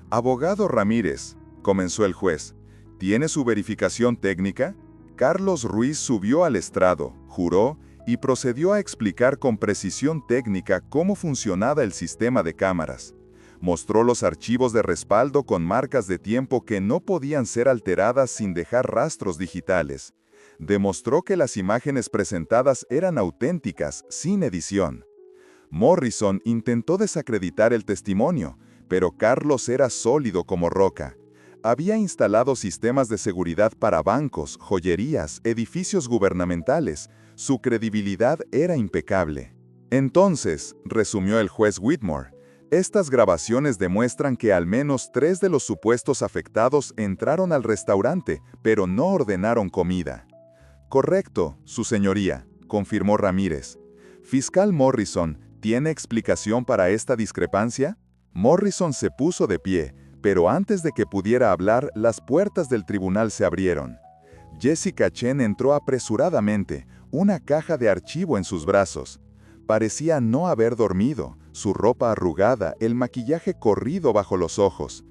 A: «Abogado Ramírez», comenzó el juez, ¿tiene su verificación técnica? Carlos Ruiz subió al estrado, juró y procedió a explicar con precisión técnica cómo funcionaba el sistema de cámaras. Mostró los archivos de respaldo con marcas de tiempo que no podían ser alteradas sin dejar rastros digitales. Demostró que las imágenes presentadas eran auténticas, sin edición. Morrison intentó desacreditar el testimonio, pero Carlos era sólido como roca. Había instalado sistemas de seguridad para bancos, joyerías, edificios gubernamentales. Su credibilidad era impecable. Entonces, resumió el juez Whitmore, estas grabaciones demuestran que al menos 3 de los supuestos afectados entraron al restaurante, pero no ordenaron comida. Correcto, su señoría, confirmó Ramírez. Fiscal Morrison, ¿tiene explicación para esta discrepancia? Morrison se puso de pie, pero antes de que pudiera hablar, las puertas del tribunal se abrieron. Jessica Chen entró apresuradamente, una caja de archivo en sus brazos. Parecía no haber dormido, su ropa arrugada, el maquillaje corrido bajo los ojos.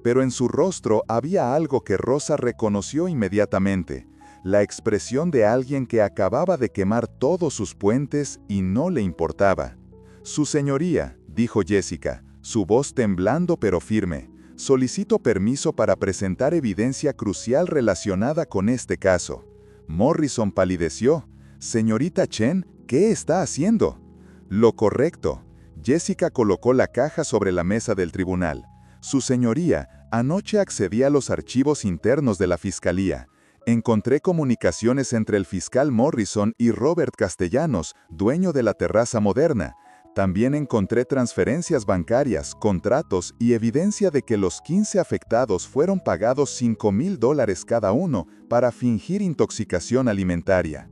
A: Pero en su rostro había algo que Rosa reconoció inmediatamente, la expresión de alguien que acababa de quemar todos sus puentes y no le importaba. «Su señoría», dijo Jessica, su voz temblando pero firme, «solicito permiso para presentar evidencia crucial relacionada con este caso». Morrison palideció. «Señorita Chen, ¿qué está haciendo?» «Lo correcto». Jessica colocó la caja sobre la mesa del tribunal. «Su señoría, anoche accedí a los archivos internos de la Fiscalía. Encontré comunicaciones entre el fiscal Morrison y Robert Castellanos, dueño de la Terraza Moderna. También encontré transferencias bancarias, contratos y evidencia de que los 15 afectados fueron pagados $5,000 cada uno para fingir intoxicación alimentaria».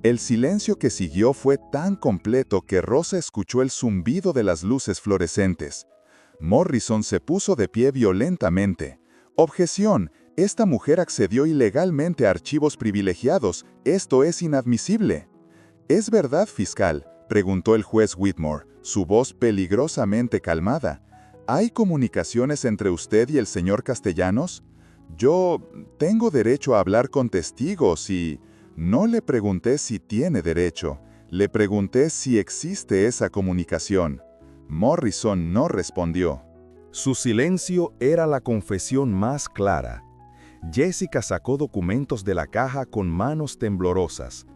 A: El silencio que siguió fue tan completo que Rosa escuchó el zumbido de las luces fluorescentes. Morrison se puso de pie violentamente. «Objeción, esta mujer accedió ilegalmente a archivos privilegiados. Esto es inadmisible». «¿Es verdad, fiscal?», preguntó el juez Whitmore, su voz peligrosamente calmada. «¿Hay comunicaciones entre usted y el señor Castellanos?» «Yo tengo derecho a hablar con testigos y...» «No le pregunté si tiene derecho, le pregunté si existe esa comunicación». Morrison no respondió.
C: Su silencio era la confesión más clara. Jessica sacó documentos de la caja con manos temblorosas.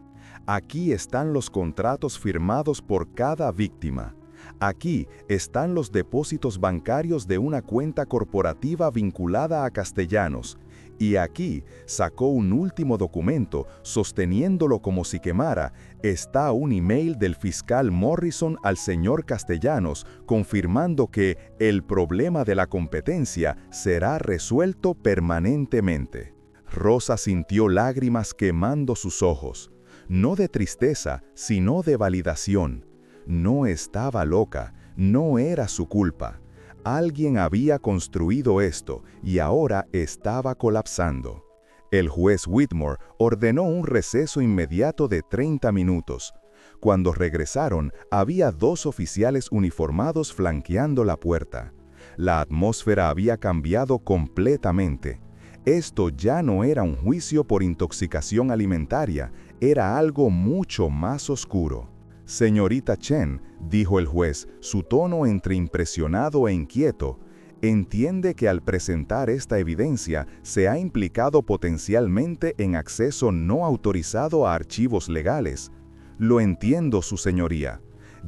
C: «Aquí están los contratos firmados por cada víctima. Aquí están los depósitos bancarios de una cuenta corporativa vinculada a Castellanos. Y aquí», sacó un último documento, sosteniéndolo como si quemara, «está un email del fiscal Morrison al señor Castellanos confirmando que el problema de la competencia será resuelto permanentemente». Rosa sintió lágrimas quemando sus ojos, no de tristeza, sino de validación. No estaba loca, no era su culpa. Alguien había construido esto y ahora estaba colapsando. El juez Whitmore ordenó un receso inmediato de 30 minutos. Cuando regresaron, había 2 oficiales uniformados flanqueando la puerta. La atmósfera había cambiado completamente. Esto ya no era un juicio por intoxicación alimentaria, era algo mucho más oscuro. «Señorita Chen», dijo el juez, su tono entre impresionado e inquieto, «entiende que al presentar esta evidencia se ha implicado potencialmente en acceso no autorizado a archivos legales». «Lo entiendo, su señoría».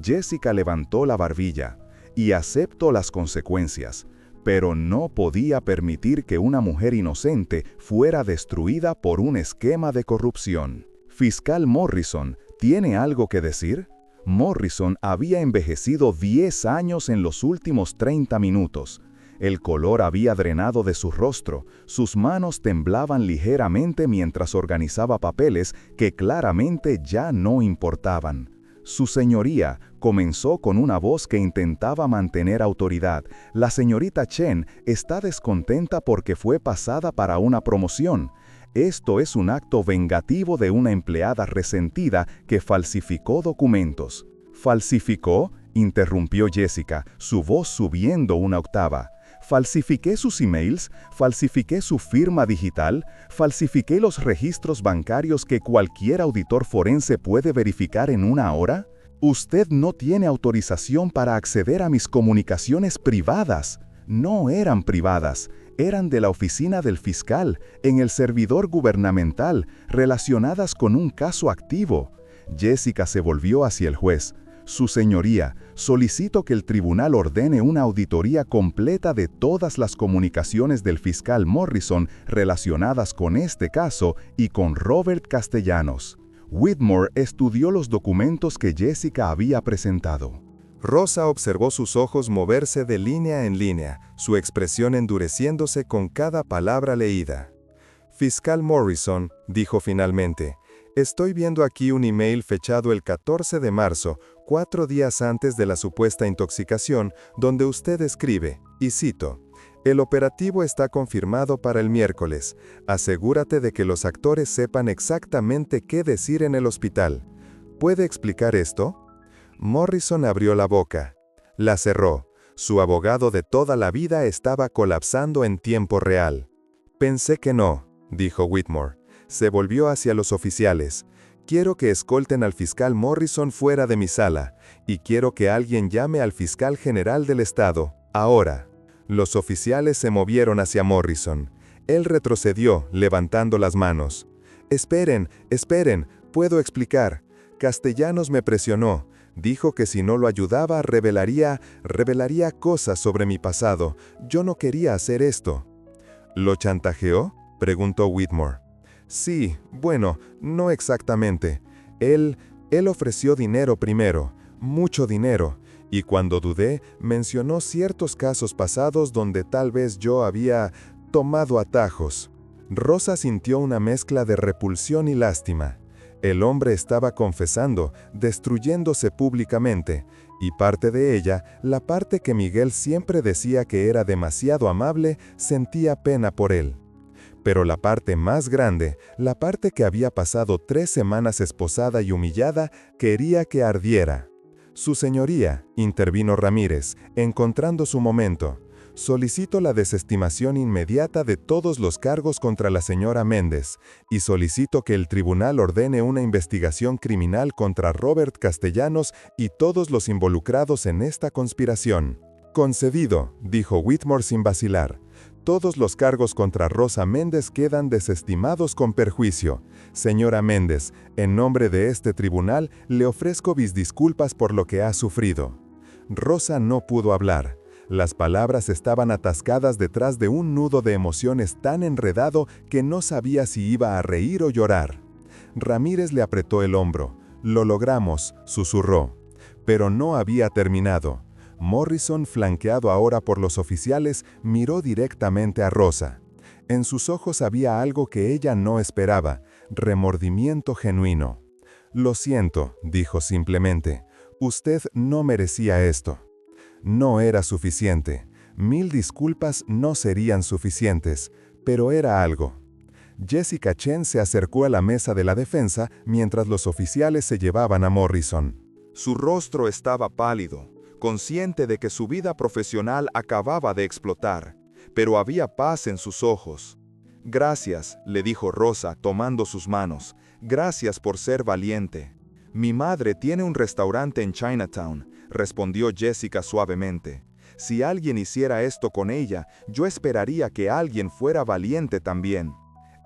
C: Jessica levantó la barbilla. «Y acepto las consecuencias, pero no podía permitir que una mujer inocente fuera destruida por un esquema de corrupción». «Fiscal Morrison, ¿tiene algo que decir?». Morrison había envejecido 10 años en los últimos 30 minutos. El color había drenado de su rostro, sus manos temblaban ligeramente mientras organizaba papeles que claramente ya no importaban.
B: Su señoría, comenzó con una voz que intentaba mantener autoridad. La señorita Chen está descontenta porque fue pasada para una promoción. Esto es un acto vengativo de una empleada resentida que falsificó documentos. ¿Falsificó?, interrumpió Jessica, su voz subiendo una octava. ¿Falsifiqué sus emails? ¿Falsifiqué su firma digital? ¿Falsifiqué los registros bancarios que cualquier auditor forense puede verificar en una hora? Usted no tiene autorización para acceder a mis comunicaciones privadas. No eran privadas, eran de la oficina del fiscal, en el servidor gubernamental, relacionadas con un caso activo. Jessica se volvió hacia el juez. Su señoría, solicito que el tribunal ordene una auditoría completa de todas las comunicaciones del fiscal Morrison relacionadas con este caso y con Robert Castellanos. Whitmore estudió los documentos que Jessica había presentado.
C: Rosa observó sus ojos moverse de línea en línea, su expresión endureciéndose con cada palabra leída. Fiscal Morrison, dijo finalmente, estoy viendo aquí un email fechado el 14 de marzo, 4 días antes de la supuesta intoxicación, donde usted escribe, y cito, el operativo está confirmado para el miércoles. Asegúrate de que los actores sepan exactamente qué decir en el hospital. ¿Puede explicar esto? Morrison abrió la boca. La cerró. Su abogado de toda la vida estaba colapsando en tiempo real. Pensé que no, dijo Whitmore. Se volvió hacia los oficiales. Quiero que escolten al fiscal Morrison fuera de mi sala, y quiero que alguien llame al fiscal general del estado, ahora. Los oficiales se movieron hacia Morrison. Él retrocedió, levantando las manos. Esperen, puedo explicar. Castellanos me presionó. Dijo que si no lo ayudaba, revelaría cosas sobre mi pasado. Yo no quería hacer esto. ¿Lo chantajeó?, preguntó Whitmore. Sí, bueno, no exactamente. Él ofreció dinero primero, mucho dinero, y cuando dudé, mencionó ciertos casos pasados donde tal vez yo había tomado atajos. Rosa sintió una mezcla de repulsión y lástima. El hombre estaba confesando, destruyéndose públicamente, y parte de ella, la parte que Miguel siempre decía que era demasiado amable, sentía pena por él. Pero la parte más grande, la parte que había pasado 3 semanas esposada y humillada, quería que ardiera. Su señoría, intervino Ramírez, encontrando su momento. Solicito la desestimación inmediata de todos los cargos contra la señora Méndez, y solicito que el tribunal ordene una investigación criminal contra Robert Castellanos y todos los involucrados en esta conspiración. Concedido, dijo Whitmore sin vacilar. Todos los cargos contra Rosa Méndez quedan desestimados con perjuicio. Señora Méndez, en nombre de este tribunal, le ofrezco mis disculpas por lo que ha sufrido. Rosa no pudo hablar. Las palabras estaban atascadas detrás de un nudo de emociones tan enredado que no sabía si iba a reír o llorar. Ramírez le apretó el hombro. Lo logramos, susurró. Pero no había terminado. Morrison, flanqueado ahora por los oficiales, miró directamente a Rosa. En sus ojos había algo que ella no esperaba, remordimiento genuino. Lo siento, dijo simplemente. Usted no merecía esto. No era suficiente. 1000 disculpas no serían suficientes, pero era algo. Jessica Chen se acercó a la mesa de la defensa mientras los oficiales se llevaban a Morrison.
A: Su rostro estaba pálido, consciente de que su vida profesional acababa de explotar, pero había paz en sus ojos. Gracias, le dijo Rosa, tomando sus manos. Gracias por ser valiente. Mi madre tiene un restaurante en Chinatown, respondió Jessica suavemente. Si alguien hiciera esto con ella, yo esperaría que alguien fuera valiente también.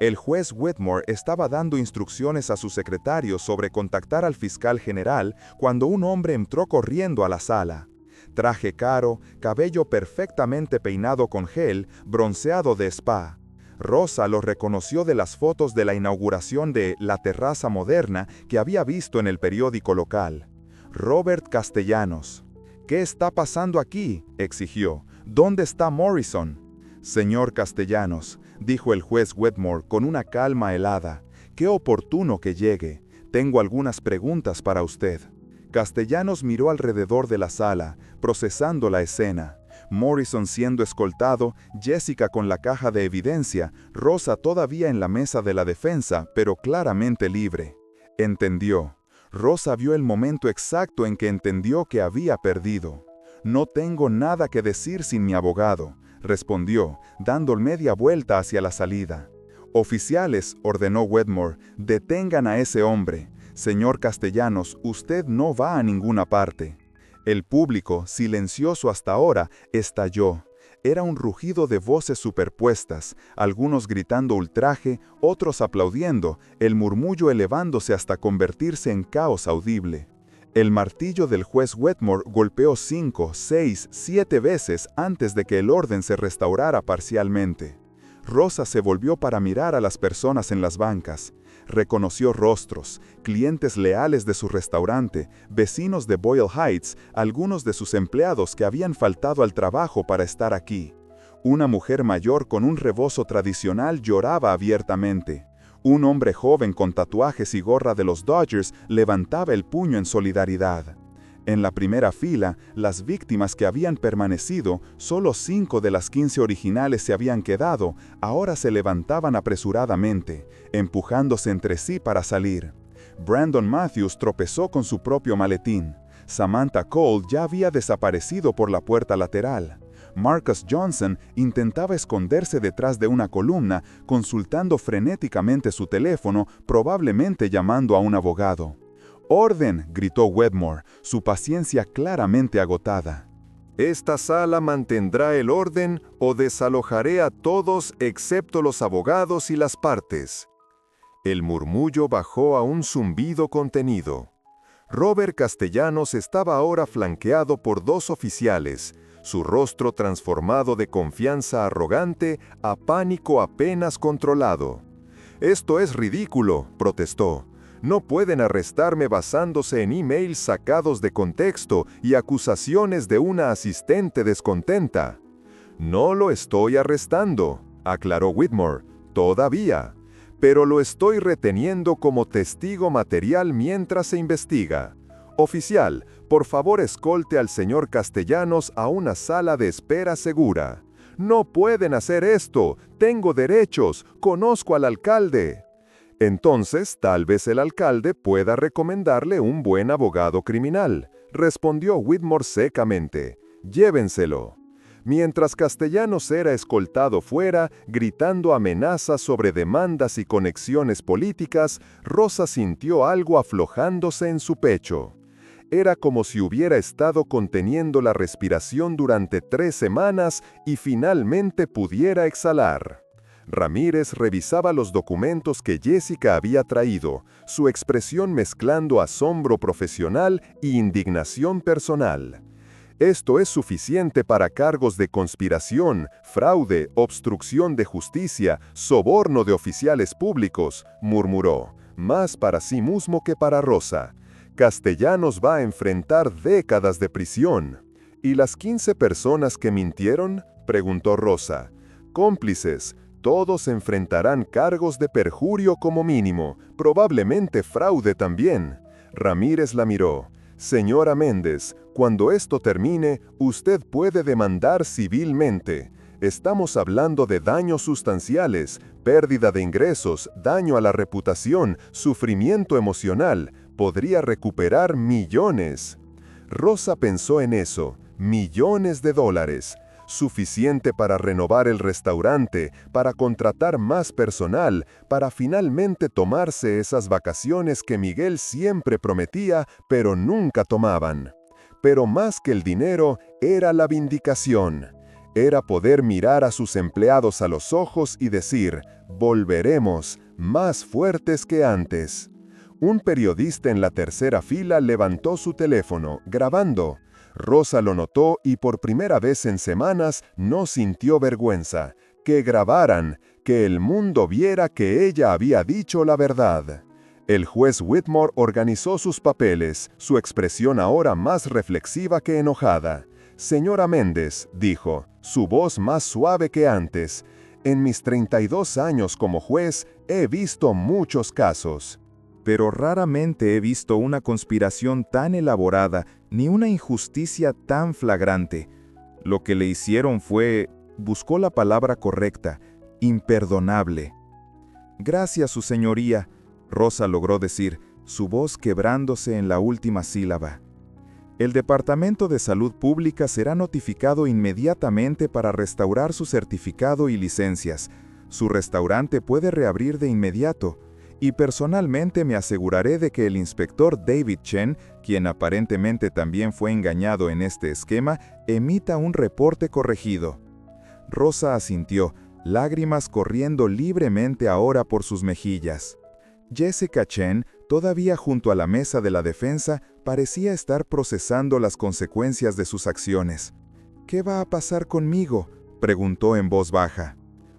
A: El juez Whitmore estaba dando instrucciones a su secretario sobre contactar al fiscal general cuando un hombre entró corriendo a la sala. Traje caro, cabello perfectamente peinado con gel, bronceado de spa. Rosa lo reconoció de las fotos de la inauguración de La Terraza Moderna que había visto en el periódico local. Robert Castellanos. ¿Qué está pasando aquí?, exigió. ¿Dónde está Morrison? Señor Castellanos, dijo el juez Whitmore con una calma helada. Qué oportuno que llegue. Tengo algunas preguntas para usted.
B: Castellanos miró alrededor de la sala, procesando la escena. Morrison siendo escoltado, Jessica con la caja de evidencia, Rosa todavía en la mesa de la defensa, pero claramente libre. Entendió. Rosa vio el momento exacto en que entendió que había perdido. «No tengo nada que decir sin mi abogado», respondió, dando media vuelta hacia la salida. «Oficiales», ordenó Wedmore, «detengan a ese hombre. Señor Castellanos, usted no va a ninguna parte». El público, silencioso hasta ahora, estalló. Era un rugido de voces superpuestas, algunos gritando ultraje, otros aplaudiendo, el murmullo elevándose hasta convertirse en caos audible. El martillo del juez Wedmore golpeó 5, 6, 7 veces antes de que el orden se restaurara parcialmente. Rosa se volvió para mirar a las personas en las bancas. Reconoció rostros, clientes leales de su restaurante, vecinos de Boyle Heights, algunos de sus empleados que habían faltado al trabajo para estar aquí. Una mujer mayor con un rebozo tradicional lloraba abiertamente. Un hombre joven con tatuajes y gorra de los Dodgers levantaba el puño en solidaridad. En la primera fila, las víctimas que habían permanecido, solo 5 de las 15 originales se habían quedado, ahora se levantaban apresuradamente, empujándose entre sí para salir. Brandon Matthews tropezó con su propio maletín. Samantha Cole ya había desaparecido por la puerta lateral. Marcus Johnson intentaba esconderse detrás de una columna, consultando frenéticamente su teléfono, probablemente llamando a un abogado. «¡Orden!», gritó Wedmore, su paciencia claramente agotada.
A: «Esta sala mantendrá el orden o desalojaré a todos excepto los abogados y las partes». El murmullo bajó a un zumbido contenido. Robert Castellanos estaba ahora flanqueado por 2 oficiales, su rostro transformado de confianza arrogante a pánico apenas controlado. «Esto es ridículo», protestó. «No pueden arrestarme basándose en emails sacados de contexto y acusaciones de una asistente descontenta». «No lo estoy arrestando», aclaró Whitmore, «todavía. Pero lo estoy reteniendo como testigo material mientras se investiga. Oficial, por favor escolte al señor Castellanos a una sala de espera segura». «No pueden hacer esto. Tengo derechos. Conozco al alcalde». «Entonces, tal vez el alcalde pueda recomendarle un buen abogado criminal», respondió Whitmore secamente. «Llévenselo». Mientras Castellanos era escoltado fuera, gritando amenazas sobre demandas y conexiones políticas, Rosa sintió algo aflojándose en su pecho. Era como si hubiera estado conteniendo la respiración durante 3 semanas y finalmente pudiera exhalar. Ramírez revisaba los documentos que Jessica había traído, su expresión mezclando asombro profesional e indignación personal. «Esto es suficiente para cargos de conspiración, fraude, obstrucción de justicia, soborno de oficiales públicos», murmuró, más para sí mismo que para Rosa. «Castellanos va a enfrentar décadas de prisión». «¿Y las 15 personas que mintieron?», preguntó Rosa. «Cómplices. Todos enfrentarán cargos de perjurio como mínimo, probablemente fraude también». Ramírez la miró. «Señora Méndez, cuando esto termine, usted puede demandar civilmente. Estamos hablando de daños sustanciales, pérdida de ingresos, daño a la reputación, sufrimiento emocional. Podría recuperar millones». Rosa pensó en eso, millones de dólares. Suficiente para renovar el restaurante, para contratar más personal, para finalmente tomarse esas vacaciones que Miguel siempre prometía, pero nunca tomaban. Pero más que el dinero, era la vindicación. Era poder mirar a sus empleados a los ojos y decir, «Volveremos, más fuertes que antes». Un periodista en la tercera fila levantó su teléfono, grabando. Rosa lo notó y por primera vez en semanas no sintió vergüenza. Que grabaran, que el mundo viera que ella había dicho la verdad. El juez Whitmore organizó sus papeles, su expresión ahora más reflexiva que enojada. «Señora Méndez», dijo, su voz más suave que antes, «en mis 32 años como juez he visto muchos casos».
C: pero raramente he visto una conspiración tan elaborada ni una injusticia tan flagrante. Lo que le hicieron fue, buscó la palabra correcta, imperdonable. Gracias, su señoría, Rosa logró decir, su voz quebrándose en la última sílaba. El Departamento de Salud Pública será notificado inmediatamente para restaurar su certificado y licencias. Su restaurante puede reabrir de inmediato. Y personalmente me aseguraré de que el inspector David Chen, quien aparentemente también fue engañado en este esquema, emita un reporte corregido. Rosa asintió, lágrimas corriendo libremente ahora por sus mejillas. Jessica Chen, todavía junto a la mesa de la defensa, parecía estar procesando las consecuencias de sus acciones. «¿Qué va a pasar conmigo?», preguntó en voz baja.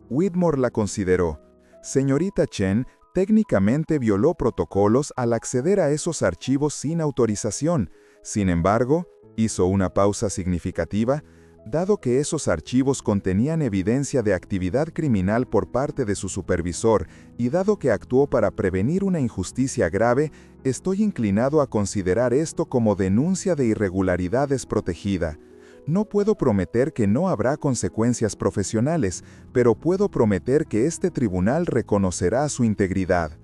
C: Whitmore la consideró. Señorita Chen técnicamente violó protocolos al acceder a esos archivos sin autorización. Sin embargo, hizo una pausa significativa, dado que esos archivos contenían evidencia de actividad criminal por parte de su supervisor y dado que actuó para prevenir una injusticia grave, estoy inclinado a considerar esto como denuncia de irregularidades protegida. No puedo prometer que no habrá consecuencias profesionales, pero puedo prometer que este tribunal reconocerá su integridad.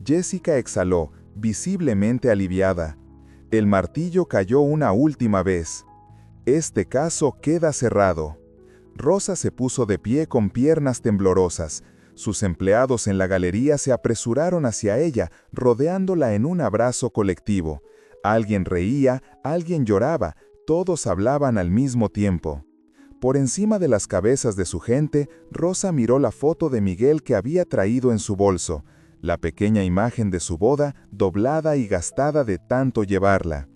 C: Jessica exhaló, visiblemente aliviada. El martillo cayó una última vez. Este caso queda cerrado. Rosa se puso de pie con piernas temblorosas. Sus empleados en la galería se apresuraron hacia ella, rodeándola en un abrazo colectivo. Alguien reía, alguien lloraba. Todos hablaban al mismo tiempo. Por encima de las cabezas de su gente, Rosa miró la foto de Miguel que había traído en su bolso, la pequeña imagen de su boda, doblada y gastada de tanto llevarla.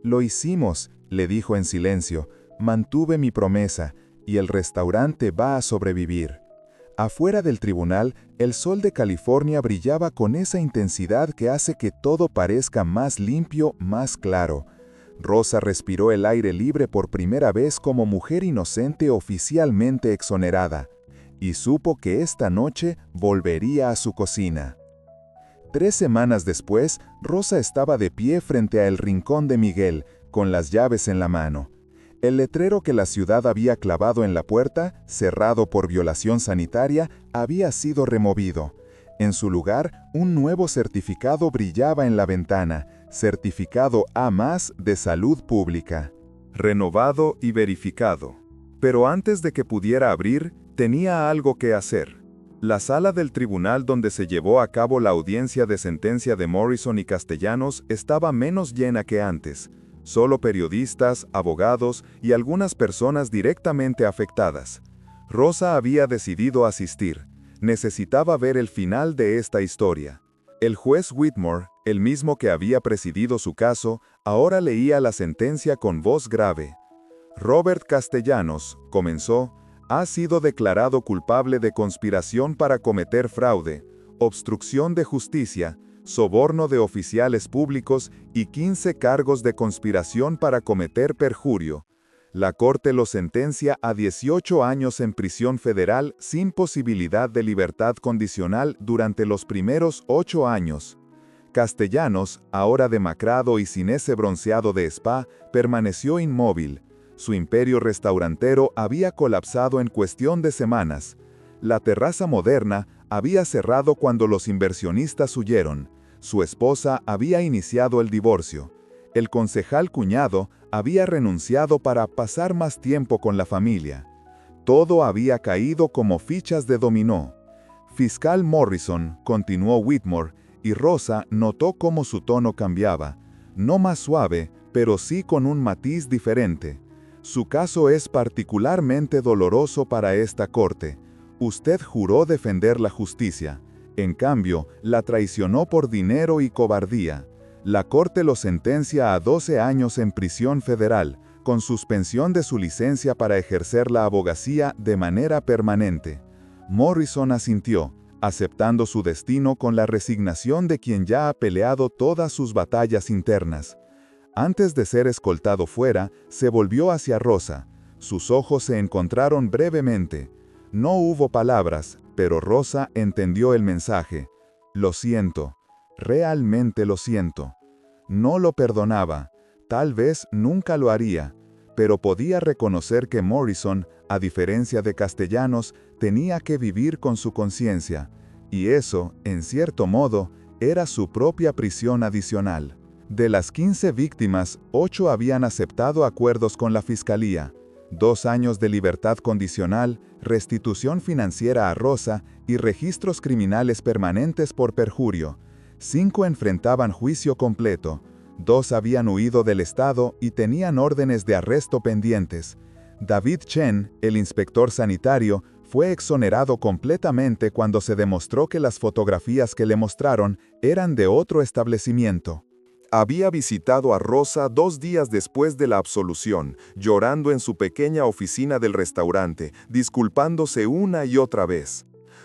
C: «Lo hicimos», le dijo en silencio, «mantuve mi promesa, y el restaurante va a sobrevivir». Afuera del tribunal, el sol de California brillaba con esa intensidad que hace que todo parezca más limpio, más claro. Rosa respiró el aire libre por primera vez como mujer inocente oficialmente exonerada, y supo que esta noche volvería a su cocina. 3 semanas después, Rosa estaba de pie frente a el rincón de Miguel, con las llaves en la mano. El letrero que la ciudad había clavado en la puerta, cerrado por violación sanitaria, había sido removido. En su lugar, un nuevo certificado brillaba en la ventana, Certificado A+ de Salud Pública.
A: Renovado y verificado. Pero antes de que pudiera abrir, tenía algo que hacer. La sala del tribunal donde se llevó a cabo la audiencia de sentencia de Morrison y Castellanos estaba menos llena que antes. Solo periodistas, abogados y algunas personas directamente afectadas. Rosa había decidido asistir. Necesitaba ver el final de esta historia. El juez Whitmore, el mismo que había presidido su caso, ahora leía la sentencia con voz grave. Robert Castellanos, comenzó, ha sido declarado culpable de conspiración para cometer fraude, obstrucción de justicia, soborno de oficiales públicos y 15 cargos de conspiración para cometer perjurio. La Corte lo sentencia a 18 años en prisión federal sin posibilidad de libertad condicional durante los primeros 8 años. Castellanos, ahora demacrado y sin ese bronceado de spa, permaneció inmóvil. Su imperio restaurantero había colapsado en cuestión de semanas. La terraza moderna había cerrado cuando los inversionistas huyeron. Su esposa había iniciado el divorcio. El concejal cuñado había renunciado para pasar más tiempo con la familia. Todo había caído como fichas de dominó. Fiscal Morrison, continuó Whitmore, y Rosa notó cómo su tono cambiaba. No más suave, pero sí con un matiz diferente. Su caso es particularmente doloroso para esta corte. Usted juró defender la justicia. En cambio, la traicionó por dinero y cobardía. La Corte lo sentencia a 12 años en prisión federal, con suspensión de su licencia para ejercer la abogacía de manera permanente. Morrison asintió, aceptando su destino con la resignación de quien ya ha peleado todas sus batallas internas. Antes de ser escoltado fuera, se volvió hacia Rosa. Sus ojos se encontraron brevemente. No hubo palabras, pero Rosa entendió el mensaje. Lo siento.
B: Realmente lo siento. No lo perdonaba, tal vez nunca lo haría, pero podía reconocer que Morrison, a diferencia de Castellanos, tenía que vivir con su conciencia, y eso, en cierto modo, era su propia prisión adicional. De las 15 víctimas, 8 habían aceptado acuerdos con la fiscalía, 2 años de libertad condicional, restitución financiera a Rosa y registros criminales permanentes por perjurio. 5 enfrentaban juicio completo, 2 habían huido del estado y tenían órdenes de arresto pendientes. David Chen, el inspector sanitario, fue exonerado completamente cuando se demostró que las fotografías que le mostraron eran de otro establecimiento.
A: Había visitado a Rosa 2 días después de la absolución, llorando en su pequeña oficina del restaurante, disculpándose una y otra vez.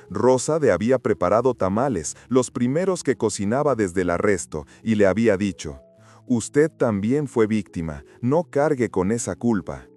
A: Rosa le había preparado tamales, los primeros que cocinaba desde el arresto, y le había dicho: «Usted también fue víctima, no cargue con esa culpa».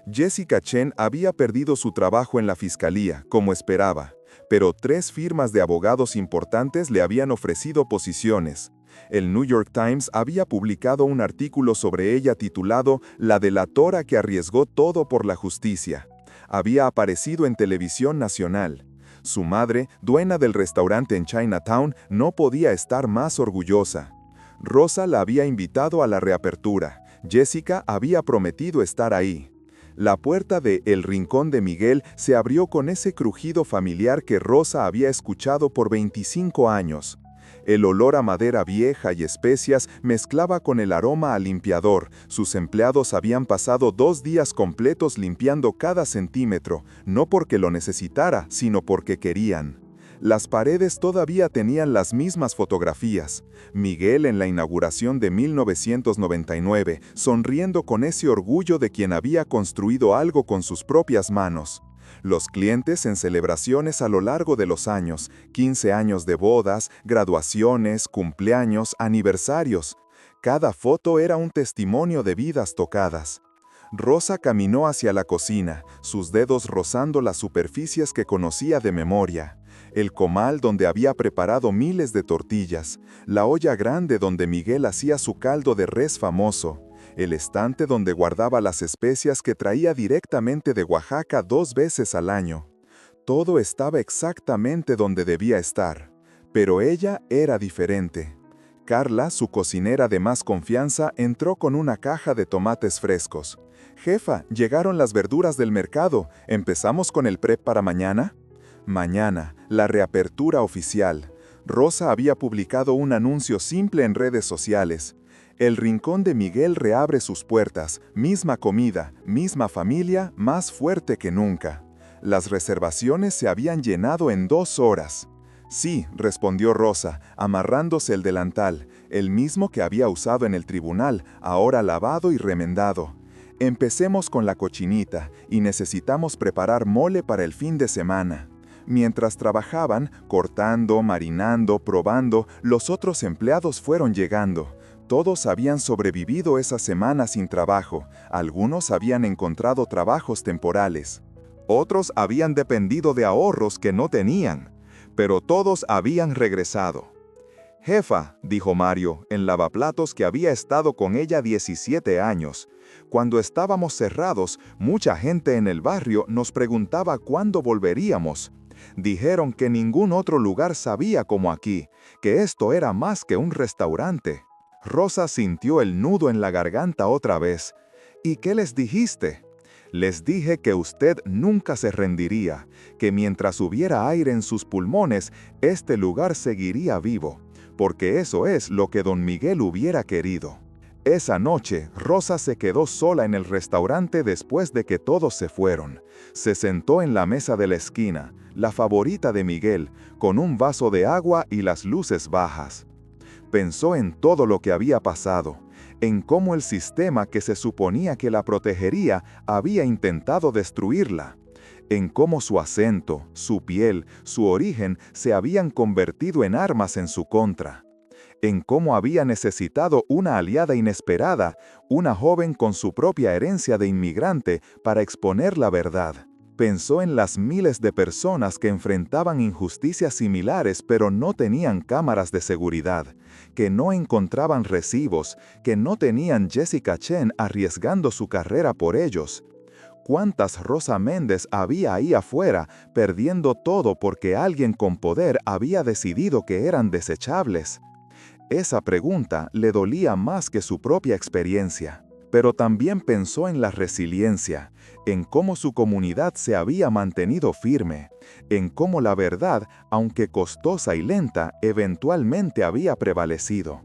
A: Jessica Chen había perdido su trabajo en la fiscalía, como esperaba, pero 3 firmas de abogados importantes le habían ofrecido posiciones. El New York Times había publicado un artículo sobre ella titulado «La delatora que arriesgó todo por la justicia». Había aparecido en televisión nacional. Su madre, dueña del restaurante en Chinatown, no podía estar más orgullosa. Rosa la había invitado a la reapertura. Jessica había prometido estar ahí. La puerta de El Rincón de Miguel se abrió con ese crujido familiar que Rosa había escuchado por 25 años. El olor a madera vieja y especias mezclaba con el aroma a limpiador. Sus empleados habían pasado 2 días completos limpiando cada centímetro, no porque lo necesitara, sino porque querían. Las paredes todavía tenían las mismas fotografías. Miguel en la inauguración de 1999, sonriendo con ese orgullo de quien había construido algo con sus propias manos. Los clientes en celebraciones a lo largo de los años, 15 años de bodas, graduaciones, cumpleaños, aniversarios. Cada foto era un testimonio de vidas tocadas. Rosa caminó hacia la cocina, sus dedos rozando las superficies que conocía de memoria. El comal donde había preparado miles de tortillas, la olla grande donde Miguel hacía su caldo de res famoso, el estante donde guardaba las especias que traía directamente de Oaxaca 2 veces al año. Todo estaba exactamente donde debía estar, pero ella era diferente. Carla, su cocinera de más confianza, entró con una caja de tomates frescos. «Jefa, llegaron las verduras del mercado. ¿Empezamos con el prep para mañana?» Mañana, la reapertura oficial. Rosa había publicado un anuncio simple en redes sociales. El Rincón de Miguel reabre sus puertas, misma comida, misma familia, más fuerte que nunca. Las reservaciones se habían llenado en 2 horas. «Sí», respondió Rosa, amarrándose el delantal, el mismo que había usado en el tribunal, ahora lavado y remendado. «Empecemos con la cochinita, y necesitamos preparar mole para el fin de semana». Mientras trabajaban, cortando, marinando, probando, los otros empleados fueron llegando. Todos habían sobrevivido esa semana sin trabajo, algunos habían encontrado trabajos temporales. Otros habían dependido de ahorros que no tenían, pero todos habían regresado. «Jefa», dijo Mario, el lavaplatos que había estado con ella 17 años, «cuando estábamos cerrados, mucha gente en el barrio nos preguntaba cuándo volveríamos. Dijeron que ningún otro lugar sabía como aquí, que esto era más que un restaurante». Rosa sintió el nudo en la garganta otra vez. «¿Y qué les dijiste?» «Les dije que usted nunca se rendiría, que mientras hubiera aire en sus pulmones, este lugar seguiría vivo, porque eso es lo que don Miguel hubiera querido». Esa noche, Rosa se quedó sola en el restaurante después de que todos se fueron. Se sentó en la mesa de la esquina, la favorita de Miguel, con un vaso de agua y las luces bajas. Pensó en todo lo que había pasado, en cómo el sistema que se suponía que la protegería había intentado destruirla, en cómo su acento, su piel, su origen se habían convertido en armas en su contra, en cómo había necesitado una aliada inesperada, una joven con su propia herencia de inmigrante, para exponer la verdad.
B: Pensó en las miles de personas que enfrentaban injusticias similares pero no tenían cámaras de seguridad, que no encontraban recibos, que no tenían Jessica Chen arriesgando su carrera por ellos. ¿Cuántas Rosa Méndez había ahí afuera, perdiendo todo porque alguien con poder había decidido que eran desechables? Esa pregunta le dolía más que su propia experiencia. Pero también pensó en la resiliencia, en cómo su comunidad se había mantenido firme, en cómo la verdad, aunque costosa y lenta, eventualmente había prevalecido,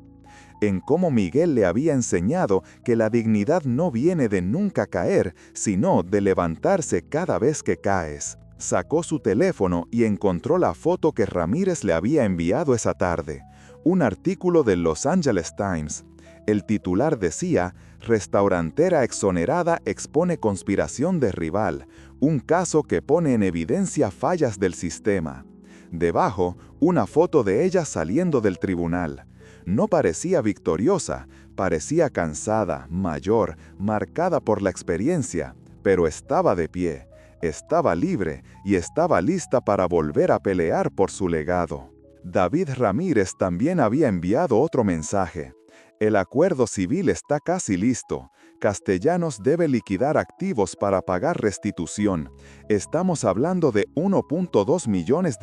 B: en cómo Miguel le había enseñado que la dignidad no viene de nunca caer, sino de levantarse cada vez que caes. Sacó su teléfono y encontró la foto que Ramírez le había enviado esa tarde, un artículo del Los Angeles Times. El titular decía: "Restaurantera exonerada expone conspiración de rival, un caso que pone en evidencia fallas del sistema". Debajo, una foto de ella saliendo del tribunal. No parecía victoriosa, parecía cansada, mayor, marcada por la experiencia, pero estaba de pie, estaba libre y estaba lista para volver a pelear por su legado. David Ramírez también había enviado otro mensaje. El acuerdo civil está casi listo. Castellanos debe liquidar activos para pagar restitución. Estamos hablando de $1.2 millones.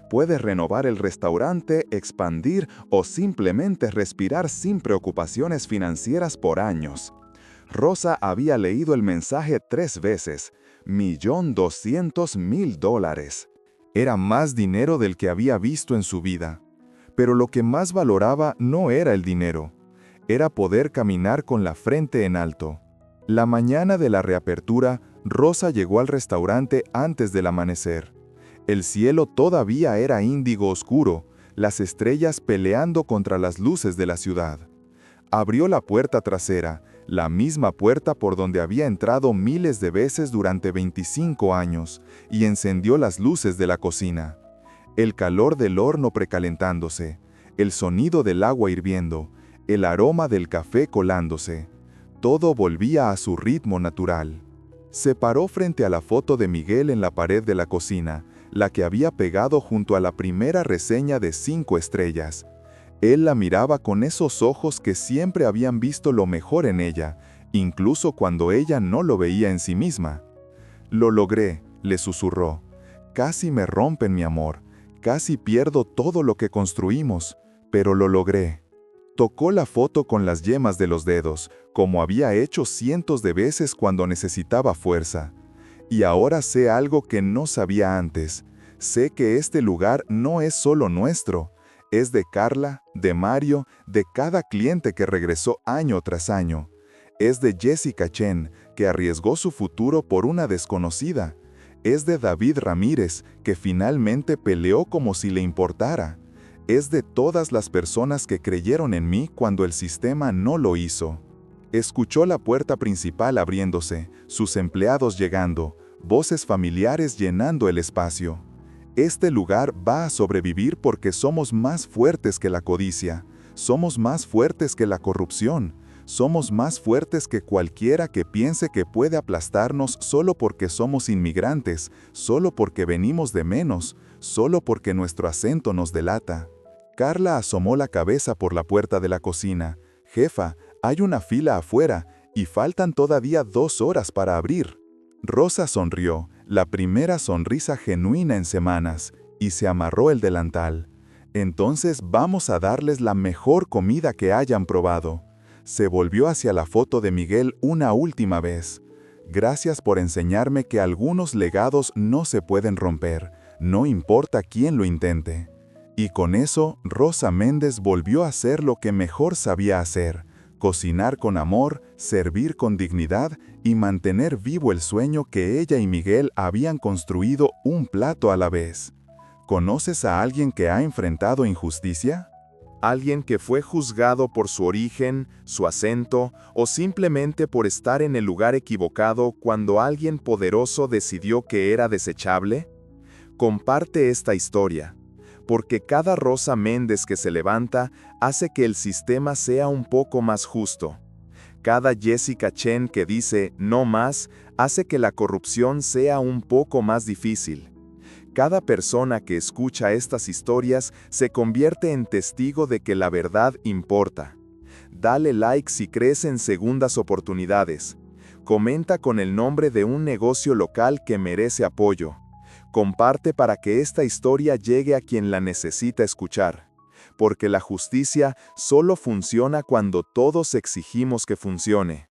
B: Puede renovar el restaurante, expandir o simplemente respirar sin preocupaciones financieras por años. Rosa había leído el mensaje 3 veces. $1.200.000.
C: Era más dinero del que había visto en su vida. Pero lo que más valoraba no era el dinero, era poder caminar con la frente en alto. La mañana de la reapertura, Rosa llegó al restaurante antes del amanecer. El cielo todavía era índigo oscuro, las estrellas peleando contra las luces de la ciudad. Abrió la puerta trasera, la misma puerta por donde había entrado miles de veces durante 25 años, y encendió las luces de la cocina. El calor del horno precalentándose, el sonido del agua hirviendo, el aroma del café colándose. Todo volvía a su ritmo natural. Se paró frente a la foto de Miguel en la pared de la cocina, la que había pegado junto a la primera reseña de 5 estrellas. Él la miraba con esos ojos que siempre habían visto lo mejor en ella, incluso cuando ella no lo veía en sí misma. «Lo logré», le susurró. «Casi me rompen mi amor. Casi pierdo todo lo que construimos, pero lo logré». Tocó la foto con las yemas de los dedos, como había hecho cientos de veces cuando necesitaba fuerza. Y ahora sé algo que no sabía antes. Sé que este lugar no es solo nuestro. Es de Carla, de Mario, de cada cliente que regresó año tras año. Es de Jessica Chen, que arriesgó su futuro por una desconocida. Es de David Ramírez, que finalmente peleó como si le importara. Es de todas las personas que creyeron en mí cuando el sistema no lo hizo. Escuchó la puerta principal abriéndose, sus empleados llegando, voces familiares llenando el espacio. Este lugar va a sobrevivir porque somos más fuertes que la codicia, somos más fuertes que la corrupción, somos más fuertes que cualquiera que piense que puede aplastarnos solo porque somos inmigrantes, solo porque venimos de menos, solo porque nuestro acento nos delata. Carla asomó la cabeza por la puerta de la cocina. «Jefa, hay una fila afuera y faltan todavía 2 horas para abrir». Rosa sonrió, la primera sonrisa genuina en semanas, y se amarró el delantal. «Entonces vamos a darles la mejor comida que hayan probado». Se volvió hacia la foto de Miguel una última vez. «Gracias por enseñarme que algunos legados no se pueden romper, no importa quién lo intente». Y con eso, Rosa Méndez volvió a hacer lo que mejor sabía hacer: cocinar con amor, servir con dignidad y mantener vivo el sueño que ella y Miguel habían construido un plato a la vez. ¿Conoces a alguien que ha enfrentado injusticia? ¿Alguien que fue juzgado por su origen, su acento o simplemente por estar en el lugar equivocado cuando alguien poderoso decidió que era desechable? Comparte esta historia, porque cada Rosa Méndez que se levanta hace que el sistema sea un poco más justo. Cada Jessica Chen que dice "no más" hace que la corrupción sea un poco más difícil. Cada persona que escucha estas historias se convierte en testigo de que la verdad importa. Dale like si crees en segundas oportunidades. Comenta con el nombre de un negocio local que merece apoyo. Comparte para que esta historia llegue a quien la necesita escuchar. Porque la justicia solo funciona cuando todos exigimos que funcione.